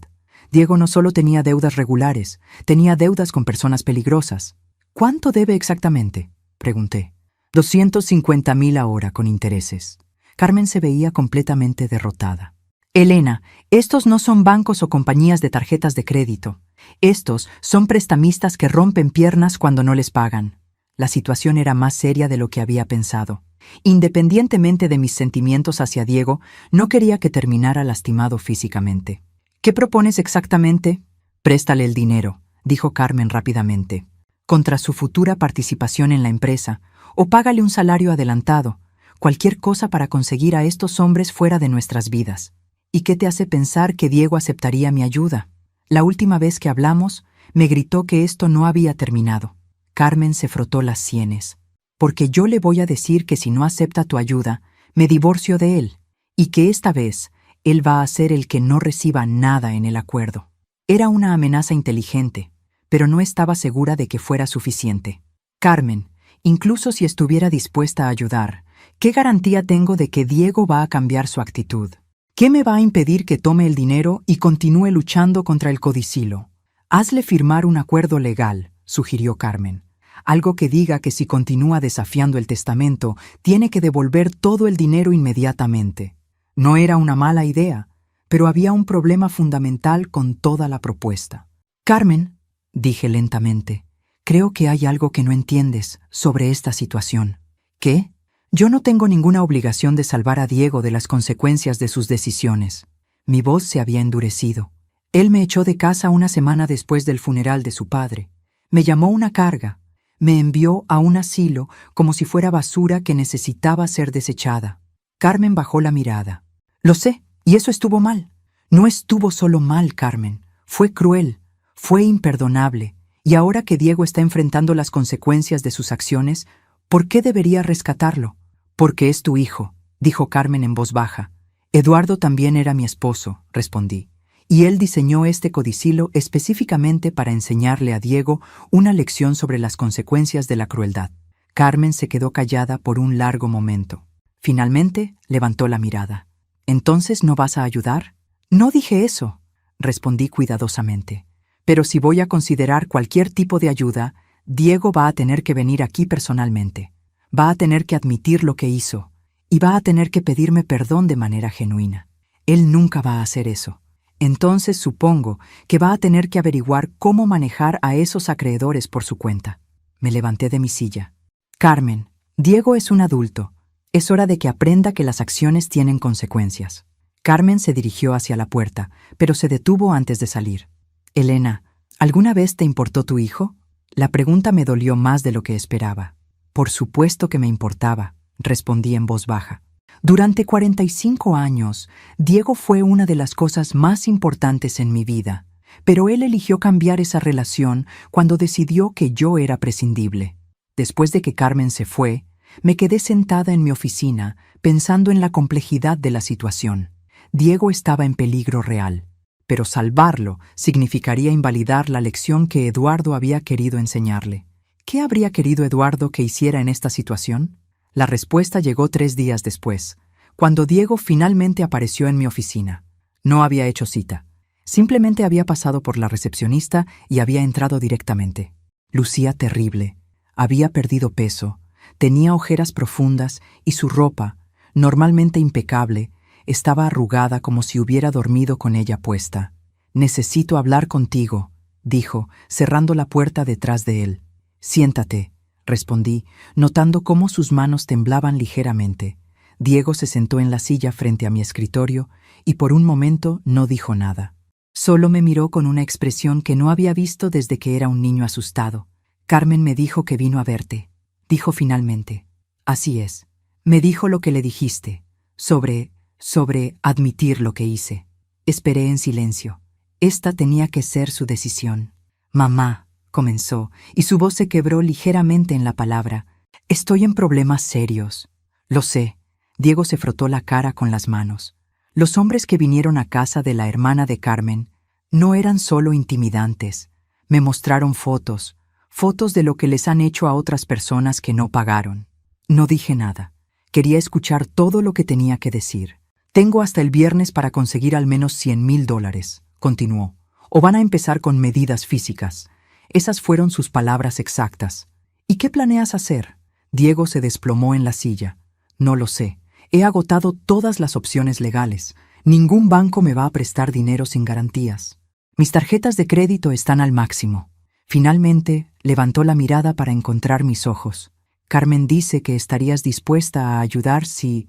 A: Diego no solo tenía deudas regulares, tenía deudas con personas peligrosas. «¿Cuánto debe exactamente?», pregunté. $250,000 ahora con intereses. Carmen se veía completamente derrotada. «Elena, estos no son bancos o compañías de tarjetas de crédito. Estos son prestamistas que rompen piernas cuando no les pagan». La situación era más seria de lo que había pensado. Independientemente de mis sentimientos hacia Diego, no quería que terminara lastimado físicamente. «¿Qué propones exactamente?». «Préstale el dinero», dijo Carmen rápidamente, «contra su futura participación en la empresa, o págale un salario adelantado, cualquier cosa para conseguir a estos hombres fuera de nuestras vidas». «¿Y qué te hace pensar que Diego aceptaría mi ayuda?». La última vez que hablamos, me gritó que esto no había terminado. Carmen se frotó las sienes. «Porque yo le voy a decir que si no acepta tu ayuda, me divorcio de él, y que esta vez él va a ser el que no reciba nada en el acuerdo». Era una amenaza inteligente, pero no estaba segura de que fuera suficiente. «Carmen, incluso si estuviera dispuesta a ayudar, ¿qué garantía tengo de que Diego va a cambiar su actitud? ¿Qué me va a impedir que tome el dinero y continúe luchando contra el codicilo?». «Hazle firmar un acuerdo legal», sugirió Carmen. «Algo que diga que si continúa desafiando el testamento, tiene que devolver todo el dinero inmediatamente». No era una mala idea, pero había un problema fundamental con toda la propuesta. «Carmen», dije lentamente, «creo que hay algo que no entiendes sobre esta situación». «¿Qué?». «Yo no tengo ninguna obligación de salvar a Diego de las consecuencias de sus decisiones». Mi voz se había endurecido. «Él me echó de casa una semana después del funeral de su padre. Me llamó una carga. Me envió a un asilo como si fuera basura que necesitaba ser desechada». Carmen bajó la mirada. «Lo sé, y eso estuvo mal». «No estuvo solo mal, Carmen. Fue cruel, fue imperdonable. Y ahora que Diego está enfrentando las consecuencias de sus acciones, ¿por qué debería rescatarlo?». «Porque es tu hijo», dijo Carmen en voz baja. «Eduardo también era mi esposo», respondí. «Y él diseñó este codicilo específicamente para enseñarle a Diego una lección sobre las consecuencias de la crueldad». Carmen se quedó callada por un largo momento. Finalmente levantó la mirada. «¿Entonces no vas a ayudar?». «No dije eso», respondí cuidadosamente. «Pero si voy a considerar cualquier tipo de ayuda, Diego va a tener que venir aquí personalmente. Va a tener que admitir lo que hizo, y va a tener que pedirme perdón de manera genuina. Él nunca va a hacer eso. Entonces supongo que va a tener que averiguar cómo manejar a esos acreedores por su cuenta. Me levanté de mi silla. Carmen, Diego es un adulto. Es hora de que aprenda que las acciones tienen consecuencias. Carmen se dirigió hacia la puerta, pero se detuvo antes de salir. Elena, ¿alguna vez te importó tu hijo? La pregunta me dolió más de lo que esperaba. Por supuesto que me importaba, respondí en voz baja. Durante 45 años, Diego fue una de las cosas más importantes en mi vida, pero él eligió cambiar esa relación cuando decidió que yo era prescindible. Después de que Carmen se fue, me quedé sentada en mi oficina pensando en la complejidad de la situación. Diego estaba en peligro real, pero salvarlo significaría invalidar la lección que Eduardo había querido enseñarle. ¿Qué habría querido Eduardo que hiciera en esta situación? La respuesta llegó 3 días después, cuando Diego finalmente apareció en mi oficina. No había hecho cita. Simplemente había pasado por la recepcionista y había entrado directamente. Lucía terrible. Había perdido peso, tenía ojeras profundas y su ropa, normalmente impecable, estaba arrugada como si hubiera dormido con ella puesta. «Necesito hablar contigo», dijo, cerrando la puerta detrás de él. «Siéntate», respondí, notando cómo sus manos temblaban ligeramente. Diego se sentó en la silla frente a mi escritorio y por un momento no dijo nada. Solo me miró con una expresión que no había visto desde que era un niño asustado. «Carmen me dijo que vino a verte», dijo finalmente. «Así es. Me dijo lo que le dijiste, sobre admitir lo que hice». Esperé en silencio. Esta tenía que ser su decisión. «Mamá», comenzó, y su voz se quebró ligeramente en la palabra. «Estoy en problemas serios». «Lo sé». Diego se frotó la cara con las manos. Los hombres que vinieron a casa de la hermana de Carmen no eran solo intimidantes. Me mostraron fotos de lo que les han hecho a otras personas que no pagaron. No dije nada. Quería escuchar todo lo que tenía que decir. «Tengo hasta el viernes para conseguir al menos $100,000, continuó. «O van a empezar con medidas físicas». Esas fueron sus palabras exactas. «¿Y qué planeas hacer?» Diego se desplomó en la silla. «No lo sé. He agotado todas las opciones legales. Ningún banco me va a prestar dinero sin garantías. Mis tarjetas de crédito están al máximo». Finalmente, levantó la mirada para encontrar mis ojos. «Carmen dice que estarías dispuesta a ayudar si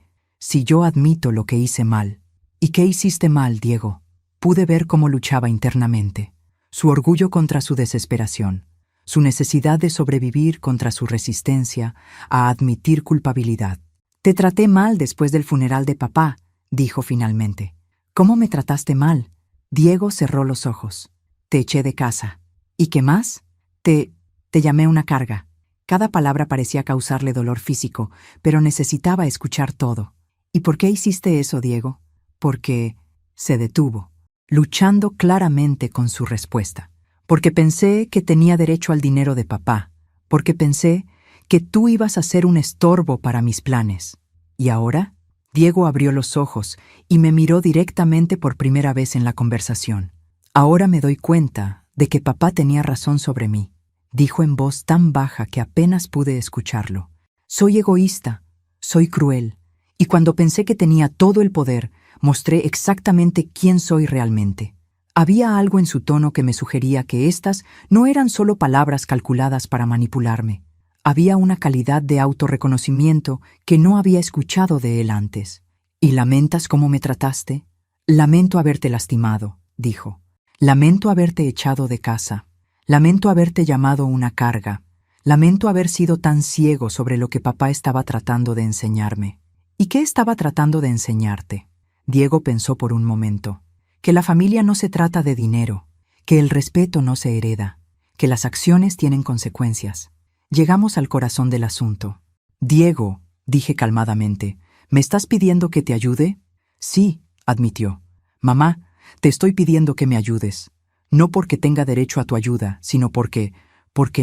A: yo admito lo que hice mal». «¿Y qué hiciste mal, Diego?» Pude ver cómo luchaba internamente. Su orgullo contra su desesperación, su necesidad de sobrevivir contra su resistencia a admitir culpabilidad. «Te traté mal después del funeral de papá», dijo finalmente. «¿Cómo me trataste mal?» Diego cerró los ojos. «Te eché de casa». «¿Y qué más?» Te llamé una carga». Cada palabra parecía causarle dolor físico, pero necesitaba escuchar todo. «¿Y por qué hiciste eso, Diego?» «Porque…» Se detuvo, luchando claramente con su respuesta. «Porque pensé que tenía derecho al dinero de papá. Porque pensé que tú ibas a ser un estorbo para mis planes». «¿Y ahora?» Diego abrió los ojos y me miró directamente por primera vez en la conversación. «Ahora me doy cuenta de que papá tenía razón sobre mí», dijo en voz tan baja que apenas pude escucharlo. «Soy egoísta, soy cruel, y cuando pensé que tenía todo el poder, mostré exactamente quién soy realmente». Había algo en su tono que me sugería que estas no eran solo palabras calculadas para manipularme. Había una calidad de autorreconocimiento que no había escuchado de él antes. «¿Y lamentas cómo me trataste?» «Lamento haberte lastimado», dijo. «Lamento haberte echado de casa. Lamento haberte llamado una carga. Lamento haber sido tan ciego sobre lo que papá estaba tratando de enseñarme». «¿Y qué estaba tratando de enseñarte?» Diego pensó por un momento. «Que la familia no se trata de dinero, que el respeto no se hereda, que las acciones tienen consecuencias». Llegamos al corazón del asunto. «Diego», dije calmadamente, «¿me estás pidiendo que te ayude?» «Sí», admitió. «Mamá, te estoy pidiendo que me ayudes. No porque tenga derecho a tu ayuda, sino porque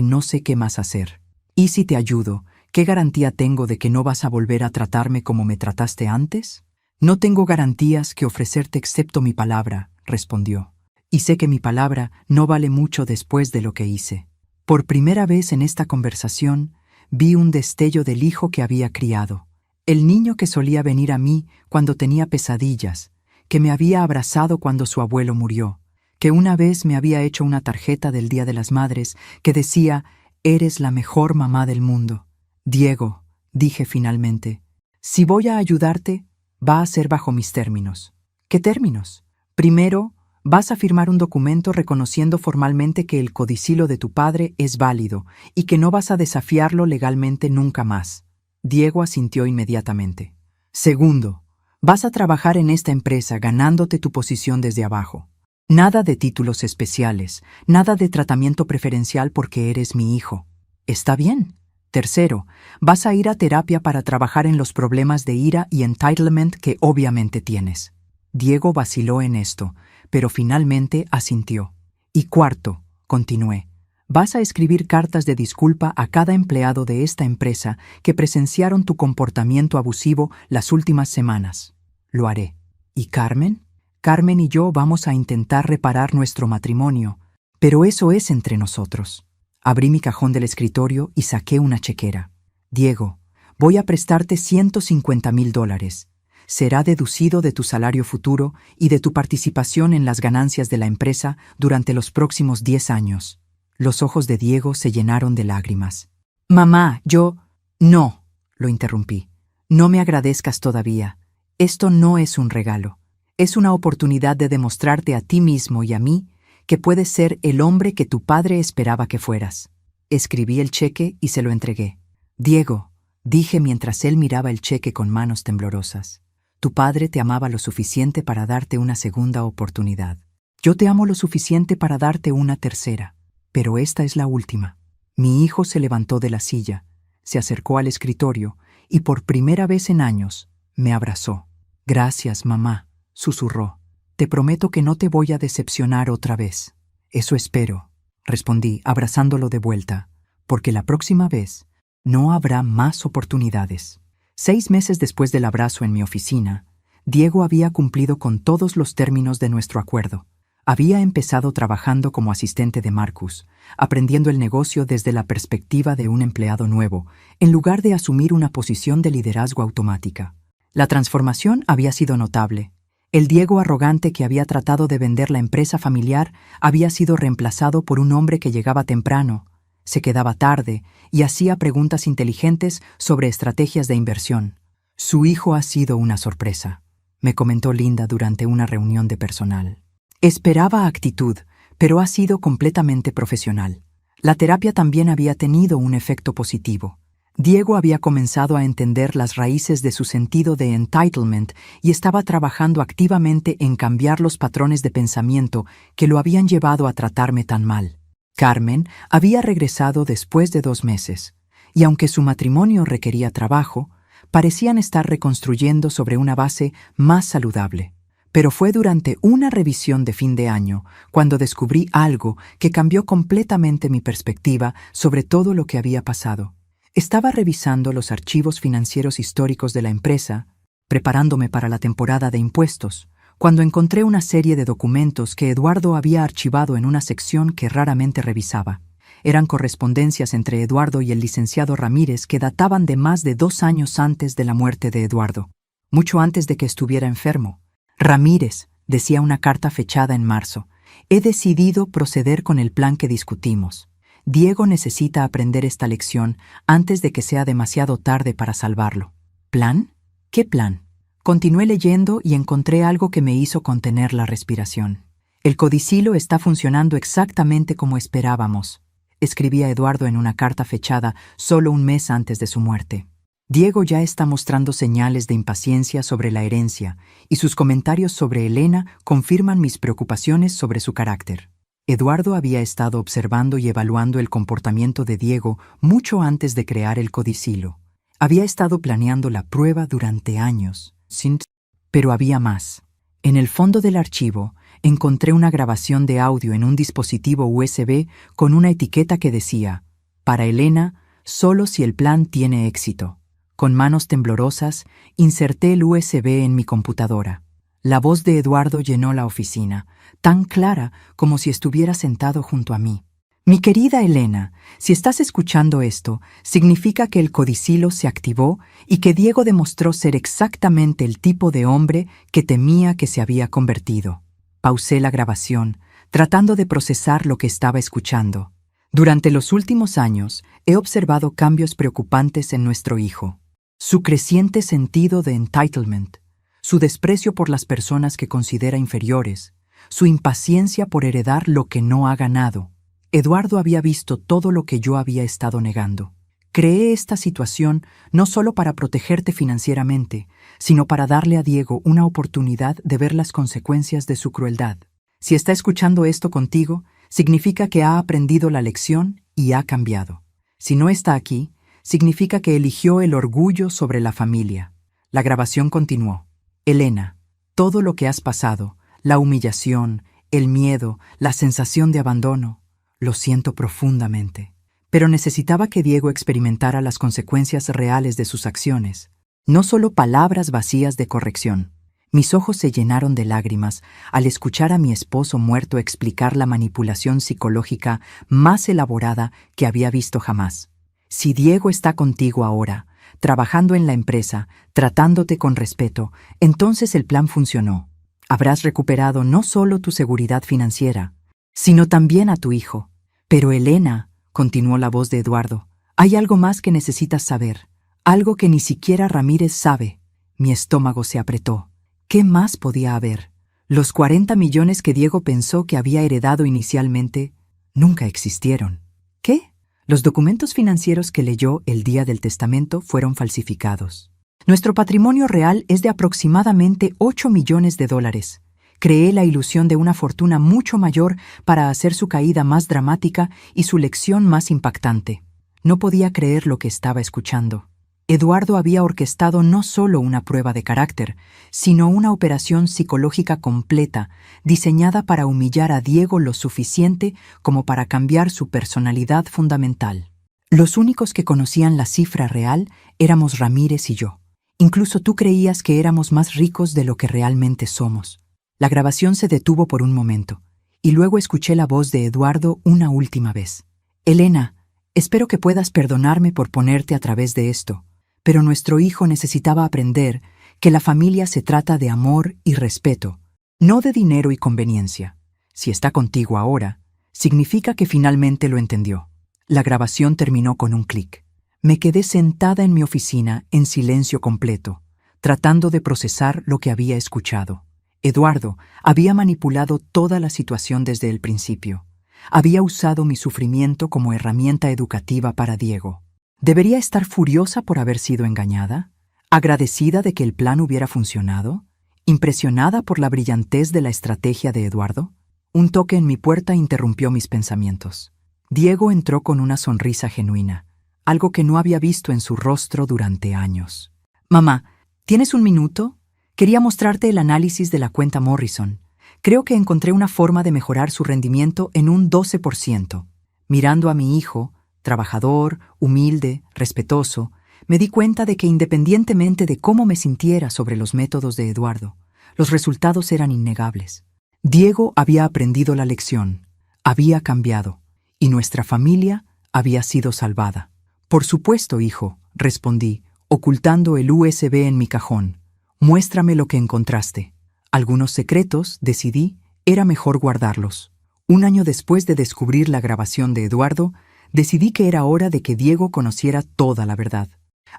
A: no sé qué más hacer. Y si te ayudo, ¿qué garantía tengo de que no vas a volver a tratarme como me trataste antes?» «No tengo garantías que ofrecerte excepto mi palabra», respondió. «Y sé que mi palabra no vale mucho después de lo que hice». Por primera vez en esta conversación, vi un destello del hijo que había criado. El niño que solía venir a mí cuando tenía pesadillas, que me había abrazado cuando su abuelo murió, que una vez me había hecho una tarjeta del Día de las Madres que decía: «Eres la mejor mamá del mundo». «Diego», dije finalmente, «si voy a ayudarte, va a ser bajo mis términos». «¿Qué términos?» «Primero, vas a firmar un documento reconociendo formalmente que el codicilo de tu padre es válido y que no vas a desafiarlo legalmente nunca más». Diego asintió inmediatamente. «Segundo, vas a trabajar en esta empresa ganándote tu posición desde abajo. Nada de títulos especiales, nada de tratamiento preferencial porque eres mi hijo. ¿Está bien?» Tercero, vas a ir a terapia para trabajar en los problemas de ira y entitlement que obviamente tienes. Diego vaciló en esto, pero finalmente asintió. Y cuarto, continué, vas a escribir cartas de disculpa a cada empleado de esta empresa que presenciaron tu comportamiento abusivo las últimas semanas. Lo haré. ¿Y Carmen? Carmen y yo vamos a intentar reparar nuestro matrimonio, pero eso es entre nosotros. Abrí mi cajón del escritorio y saqué una chequera. Diego, voy a prestarte $150,000. Será deducido de tu salario futuro y de tu participación en las ganancias de la empresa durante los próximos 10 años. Los ojos de Diego se llenaron de lágrimas. «Mamá, yo...» «No», lo interrumpí. «No me agradezcas todavía. Esto no es un regalo. Es una oportunidad de demostrarte a ti mismo y a mí que puedes ser el hombre que tu padre esperaba que fueras». Escribí el cheque y se lo entregué. «Diego», dije mientras él miraba el cheque con manos temblorosas, «tu padre te amaba lo suficiente para darte una segunda oportunidad. Yo te amo lo suficiente para darte una tercera, pero esta es la última». Mi hijo se levantó de la silla, se acercó al escritorio y por primera vez en años me abrazó. «Gracias, mamá», susurró. «Te prometo que no te voy a decepcionar otra vez». «Eso espero», respondí, abrazándolo de vuelta, «porque la próxima vez no habrá más oportunidades». 6 meses después del abrazo en mi oficina, Diego había cumplido con todos los términos de nuestro acuerdo. Había empezado trabajando como asistente de Marcus, aprendiendo el negocio desde la perspectiva de un empleado nuevo, en lugar de asumir una posición de liderazgo automática. La transformación había sido notable. El Diego arrogante que había tratado de vender la empresa familiar había sido reemplazado por un hombre que llegaba temprano, se quedaba tarde y hacía preguntas inteligentes sobre estrategias de inversión. «Su hijo ha sido una sorpresa», me comentó Linda durante una reunión de personal. «Esperaba actitud, pero ha sido completamente profesional». La terapia también había tenido un efecto positivo. Diego había comenzado a entender las raíces de su sentido de entitlement y estaba trabajando activamente en cambiar los patrones de pensamiento que lo habían llevado a tratarme tan mal. Carmen había regresado después de 2 meses, y aunque su matrimonio requería trabajo, parecían estar reconstruyendo sobre una base más saludable. Pero fue durante una revisión de fin de año cuando descubrí algo que cambió completamente mi perspectiva sobre todo lo que había pasado. Estaba revisando los archivos financieros históricos de la empresa, preparándome para la temporada de impuestos, cuando encontré una serie de documentos que Eduardo había archivado en una sección que raramente revisaba. Eran correspondencias entre Eduardo y el licenciado Ramírez que databan de más de 2 años antes de la muerte de Eduardo, mucho antes de que estuviera enfermo. «Ramírez», decía una carta fechada en marzo, «he decidido proceder con el plan que discutimos. Diego necesita aprender esta lección antes de que sea demasiado tarde para salvarlo». ¿Plan? ¿Qué plan? Continué leyendo y encontré algo que me hizo contener la respiración. «El codicilo está funcionando exactamente como esperábamos», escribía Eduardo en una carta fechada solo 1 mes antes de su muerte. «Diego ya está mostrando señales de impaciencia sobre la herencia y sus comentarios sobre Elena confirman mis preocupaciones sobre su carácter». Eduardo había estado observando y evaluando el comportamiento de Diego mucho antes de crear el codicilo. Había estado planeando la prueba durante años. Pero había más. En el fondo del archivo encontré una grabación de audio en un dispositivo USB con una etiqueta que decía: «Para Elena, solo si el plan tiene éxito». Con manos temblorosas, inserté el USB en mi computadora. La voz de Eduardo llenó la oficina, tan clara como si estuviera sentado junto a mí. Mi querida Elena, si estás escuchando esto, significa que el codicilo se activó y que Diego demostró ser exactamente el tipo de hombre que temía que se había convertido. Pausé la grabación, tratando de procesar lo que estaba escuchando. Durante los últimos años, he observado cambios preocupantes en nuestro hijo. Su creciente sentido de entitlement, su desprecio por las personas que considera inferiores, su impaciencia por heredar lo que no ha ganado. Eduardo había visto todo lo que yo había estado negando. Creé esta situación no solo para protegerte financieramente, sino para darle a Diego una oportunidad de ver las consecuencias de su crueldad. Si está escuchando esto contigo, significa que ha aprendido la lección y ha cambiado. Si no está aquí, significa que eligió el orgullo sobre la familia. La grabación continuó. Elena, todo lo que has pasado, la humillación, el miedo, la sensación de abandono, lo siento profundamente. Pero necesitaba que Diego experimentara las consecuencias reales de sus acciones, no solo palabras vacías de corrección. Mis ojos se llenaron de lágrimas al escuchar a mi esposo muerto explicar la manipulación psicológica más elaborada que había visto jamás. Si Diego está contigo ahora, trabajando en la empresa, tratándote con respeto, entonces el plan funcionó. Habrás recuperado no solo tu seguridad financiera, sino también a tu hijo. Pero Elena, continuó la voz de Eduardo, hay algo más que necesitas saber, algo que ni siquiera Ramírez sabe. Mi estómago se apretó. ¿Qué más podía haber? Los 40 millones que Diego pensó que había heredado inicialmente nunca existieron. ¿Qué? Los documentos financieros que leyó el día del testamento fueron falsificados. Nuestro patrimonio real es de aproximadamente 8 millones de dólares. Creé la ilusión de una fortuna mucho mayor para hacer su caída más dramática y su lección más impactante. No podía creer lo que estaba escuchando. Eduardo había orquestado no solo una prueba de carácter, sino una operación psicológica completa, diseñada para humillar a Diego lo suficiente como para cambiar su personalidad fundamental. Los únicos que conocían la cifra real éramos Ramírez y yo. Incluso tú creías que éramos más ricos de lo que realmente somos. La grabación se detuvo por un momento, y luego escuché la voz de Eduardo una última vez. Elena, espero que puedas perdonarme por ponerte a través de esto, pero nuestro hijo necesitaba aprender que la familia se trata de amor y respeto, no de dinero y conveniencia. Si está contigo ahora, significa que finalmente lo entendió. La grabación terminó con un clic. Me quedé sentada en mi oficina en silencio completo, tratando de procesar lo que había escuchado. Eduardo había manipulado toda la situación desde el principio. Había usado mi sufrimiento como herramienta educativa para Diego. ¿Debería estar furiosa por haber sido engañada? ¿Agradecida de que el plan hubiera funcionado? ¿Impresionada por la brillantez de la estrategia de Eduardo? Un toque en mi puerta interrumpió mis pensamientos. Diego entró con una sonrisa genuina, algo que no había visto en su rostro durante años. Mamá, ¿tienes un minuto? Quería mostrarte el análisis de la cuenta Morrison. Creo que encontré una forma de mejorar su rendimiento en un 12%. Mirando a mi hijo, trabajador, humilde, respetuoso, me di cuenta de que independientemente de cómo me sintiera sobre los métodos de Eduardo, los resultados eran innegables. Diego había aprendido la lección, había cambiado, y nuestra familia había sido salvada. Por supuesto, hijo, respondí, ocultando el USB en mi cajón. Muéstrame lo que encontraste. Algunos secretos, decidí, era mejor guardarlos. Un año después de descubrir la grabación de Eduardo, decidí que era hora de que Diego conociera toda la verdad.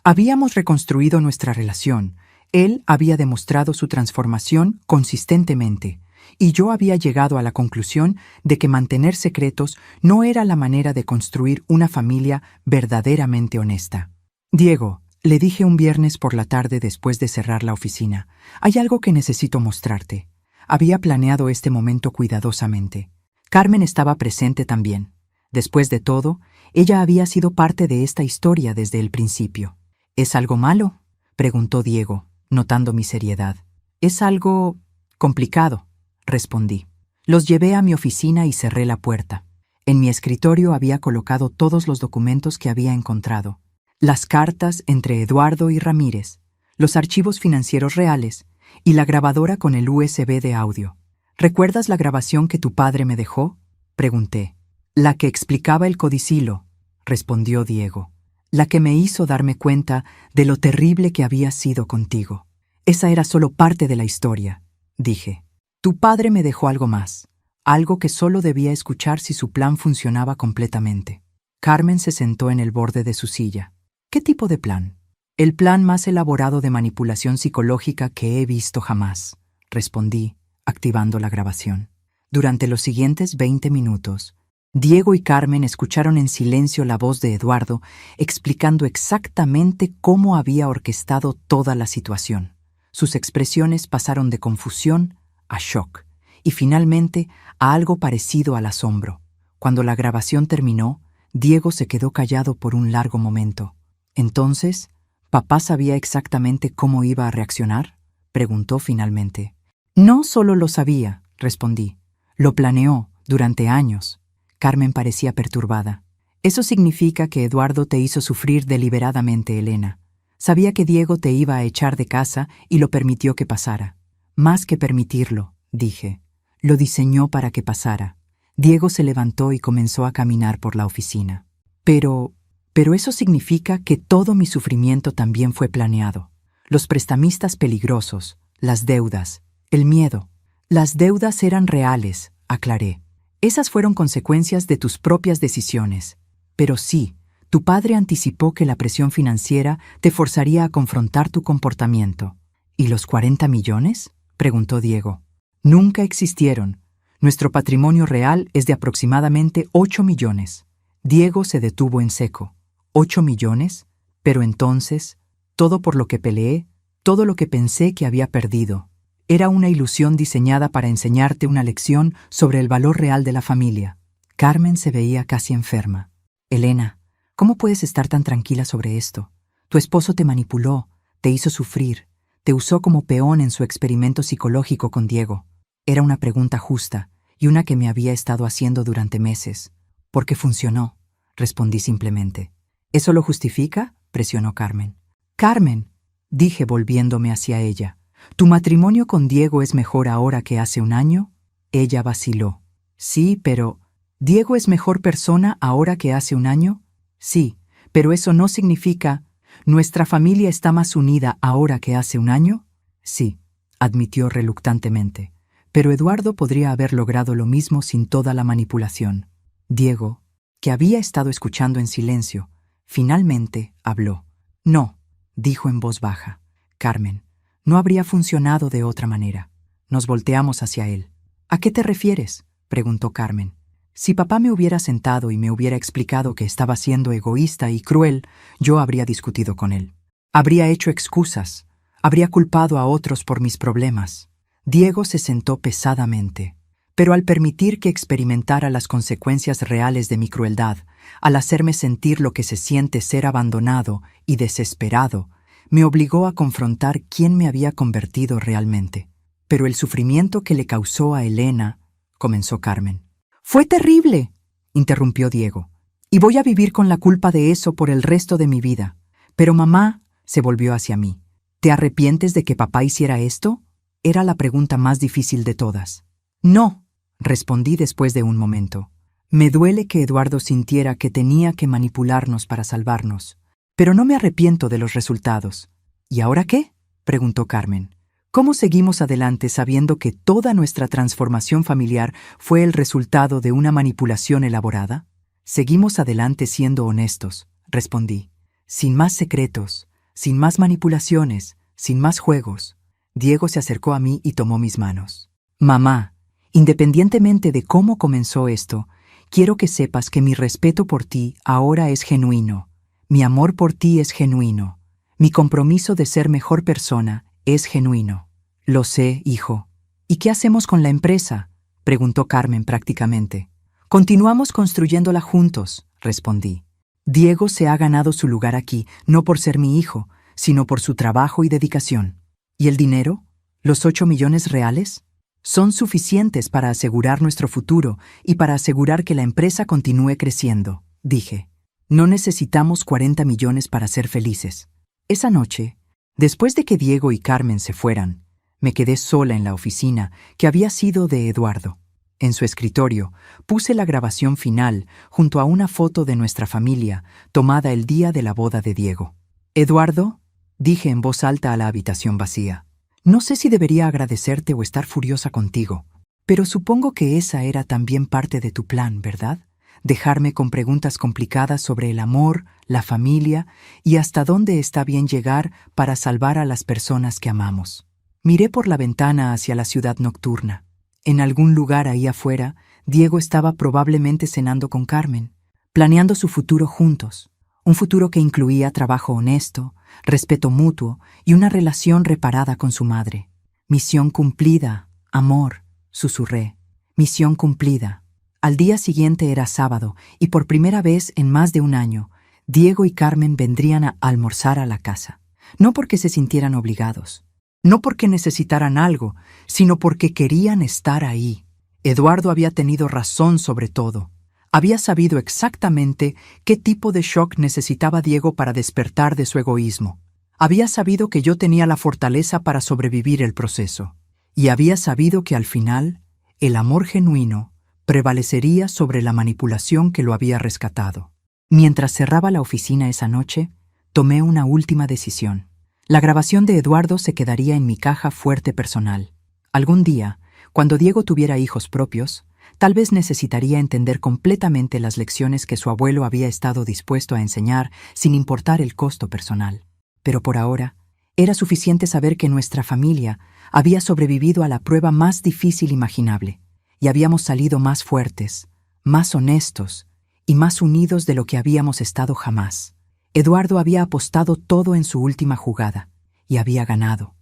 A: Habíamos reconstruido nuestra relación. Él había demostrado su transformación consistentemente, y yo había llegado a la conclusión de que mantener secretos no era la manera de construir una familia verdaderamente honesta. Diego, le dije un viernes por la tarde después de cerrar la oficina, hay algo que necesito mostrarte. Había planeado este momento cuidadosamente. Carmen estaba presente también. Después de todo, ella había sido parte de esta historia desde el principio. ¿Es algo malo?, preguntó Diego, notando mi seriedad. Es algo complicado, respondí. Los llevé a mi oficina y cerré la puerta. En mi escritorio había colocado todos los documentos que había encontrado. Las cartas entre Eduardo y Ramírez, los archivos financieros reales y la grabadora con el USB de audio. ¿Recuerdas la grabación que tu padre me dejó?, pregunté. La que explicaba el codicilo, respondió Diego. La que me hizo darme cuenta de lo terrible que había sido contigo. Esa era solo parte de la historia, dije. Tu padre me dejó algo más, algo que solo debía escuchar si su plan funcionaba completamente. Carmen se sentó en el borde de su silla. ¿Qué tipo de plan? El plan más elaborado de manipulación psicológica que he visto jamás, respondí, activando la grabación. Durante los siguientes 20 minutos, Diego y Carmen escucharon en silencio la voz de Eduardo explicando exactamente cómo había orquestado toda la situación. Sus expresiones pasaron de confusión a shock y finalmente a algo parecido al asombro. Cuando la grabación terminó, Diego se quedó callado por un largo momento. Entonces, ¿papá sabía exactamente cómo iba a reaccionar?, preguntó finalmente. No solo lo sabía, respondí. Lo planeó durante años. Carmen parecía perturbada. Eso significa que Eduardo te hizo sufrir deliberadamente, Elena. Sabía que Diego te iba a echar de casa y lo permitió que pasara. Más que permitirlo, dije. Lo diseñó para que pasara. Diego se levantó y comenzó a caminar por la oficina. Pero eso significa que todo mi sufrimiento también fue planeado. Los prestamistas peligrosos, las deudas, el miedo. Las deudas eran reales, aclaré. Esas fueron consecuencias de tus propias decisiones. Pero sí, tu padre anticipó que la presión financiera te forzaría a confrontar tu comportamiento. ¿Y los 40 millones? Preguntó Diego. Nunca existieron. Nuestro patrimonio real es de aproximadamente 8 millones. Diego se detuvo en seco. ¿8 millones? Pero entonces, todo por lo que peleé, todo lo que pensé que había perdido, era una ilusión diseñada para enseñarte una lección sobre el valor real de la familia. Carmen se veía casi enferma. Elena, ¿cómo puedes estar tan tranquila sobre esto? Tu esposo te manipuló, te hizo sufrir, te usó como peón en su experimento psicológico con Diego. Era una pregunta justa y una que me había estado haciendo durante meses. Porque funcionó, respondí simplemente. ¿Eso lo justifica?, presionó Carmen. Carmen, dije volviéndome hacia ella. ¿Tu matrimonio con Diego es mejor ahora que hace un año? Ella vaciló. Sí, pero ¿Diego es mejor persona ahora que hace un año? Sí, pero eso no significa ¿nuestra familia está más unida ahora que hace un año? Sí, admitió reluctantemente. Pero Eduardo podría haber logrado lo mismo sin toda la manipulación. Diego, que había estado escuchando en silencio, finalmente habló. No, dijo en voz baja. Carmen, no habría funcionado de otra manera. Nos volteamos hacia él. ¿A qué te refieres?, preguntó Carmen. Si papá me hubiera sentado y me hubiera explicado que estaba siendo egoísta y cruel, yo habría discutido con él. Habría hecho excusas. Habría culpado a otros por mis problemas. Diego se sentó pesadamente. Pero al permitir que experimentara las consecuencias reales de mi crueldad, al hacerme sentir lo que se siente ser abandonado y desesperado, me obligó a confrontar quién me había convertido realmente. Pero el sufrimiento que le causó a Elena, comenzó Carmen. Fue terrible, interrumpió Diego, y voy a vivir con la culpa de eso por el resto de mi vida. Pero mamá, se volvió hacia mí, ¿te arrepientes de que papá hiciera esto? Era la pregunta más difícil de todas. No, respondí después de un momento. Me duele que Eduardo sintiera que tenía que manipularnos para salvarnos, pero no me arrepiento de los resultados. ¿Y ahora qué?, preguntó Carmen. ¿Cómo seguimos adelante sabiendo que toda nuestra transformación familiar fue el resultado de una manipulación elaborada? Seguimos adelante siendo honestos, respondí. Sin más secretos, sin más manipulaciones, sin más juegos. Diego se acercó a mí y tomó mis manos. Mamá, independientemente de cómo comenzó esto, quiero que sepas que mi respeto por ti ahora es genuino. Mi amor por ti es genuino. Mi compromiso de ser mejor persona es genuino. Lo sé, hijo. ¿Y qué hacemos con la empresa?, preguntó Carmen prácticamente. Continuamos construyéndola juntos, respondí. Diego se ha ganado su lugar aquí, no por ser mi hijo, sino por su trabajo y dedicación. ¿Y el dinero? ¿Los 8 millones reales? Son suficientes para asegurar nuestro futuro y para asegurar que la empresa continúe creciendo, dije. No necesitamos 40 millones para ser felices. Esa noche, después de que Diego y Carmen se fueran, me quedé sola en la oficina que había sido de Eduardo. En su escritorio, puse la grabación final junto a una foto de nuestra familia, tomada el día de la boda de Diego. «Eduardo», dije en voz alta a la habitación vacía, «no sé si debería agradecerte o estar furiosa contigo, pero supongo que esa era también parte de tu plan, ¿verdad? Dejarme con preguntas complicadas sobre el amor, la familia y hasta dónde está bien llegar para salvar a las personas que amamos». Miré por la ventana hacia la ciudad nocturna. En algún lugar ahí afuera, Diego estaba probablemente cenando con Carmen, planeando su futuro juntos, un futuro que incluía trabajo honesto, respeto mutuo y una relación reparada con su madre. «Misión cumplida, amor», susurré. «Misión cumplida». Al día siguiente era sábado y por primera vez en más de un año, Diego y Carmen vendrían a almorzar a la casa. No porque se sintieran obligados, no porque necesitaran algo, sino porque querían estar ahí. Eduardo había tenido razón sobre todo. Había sabido exactamente qué tipo de shock necesitaba Diego para despertar de su egoísmo. Había sabido que yo tenía la fortaleza para sobrevivir el proceso. Y había sabido que al final, el amor genuino prevalecería sobre la manipulación que lo había rescatado. Mientras cerraba la oficina esa noche, tomé una última decisión. La grabación de Eduardo se quedaría en mi caja fuerte personal. Algún día, cuando Diego tuviera hijos propios, tal vez necesitaría entender completamente las lecciones que su abuelo había estado dispuesto a enseñar sin importar el costo personal. Pero por ahora, era suficiente saber que nuestra familia había sobrevivido a la prueba más difícil imaginable y habíamos salido más fuertes, más honestos y más unidos de lo que habíamos estado jamás. Eduardo había apostado todo en su última jugada y había ganado.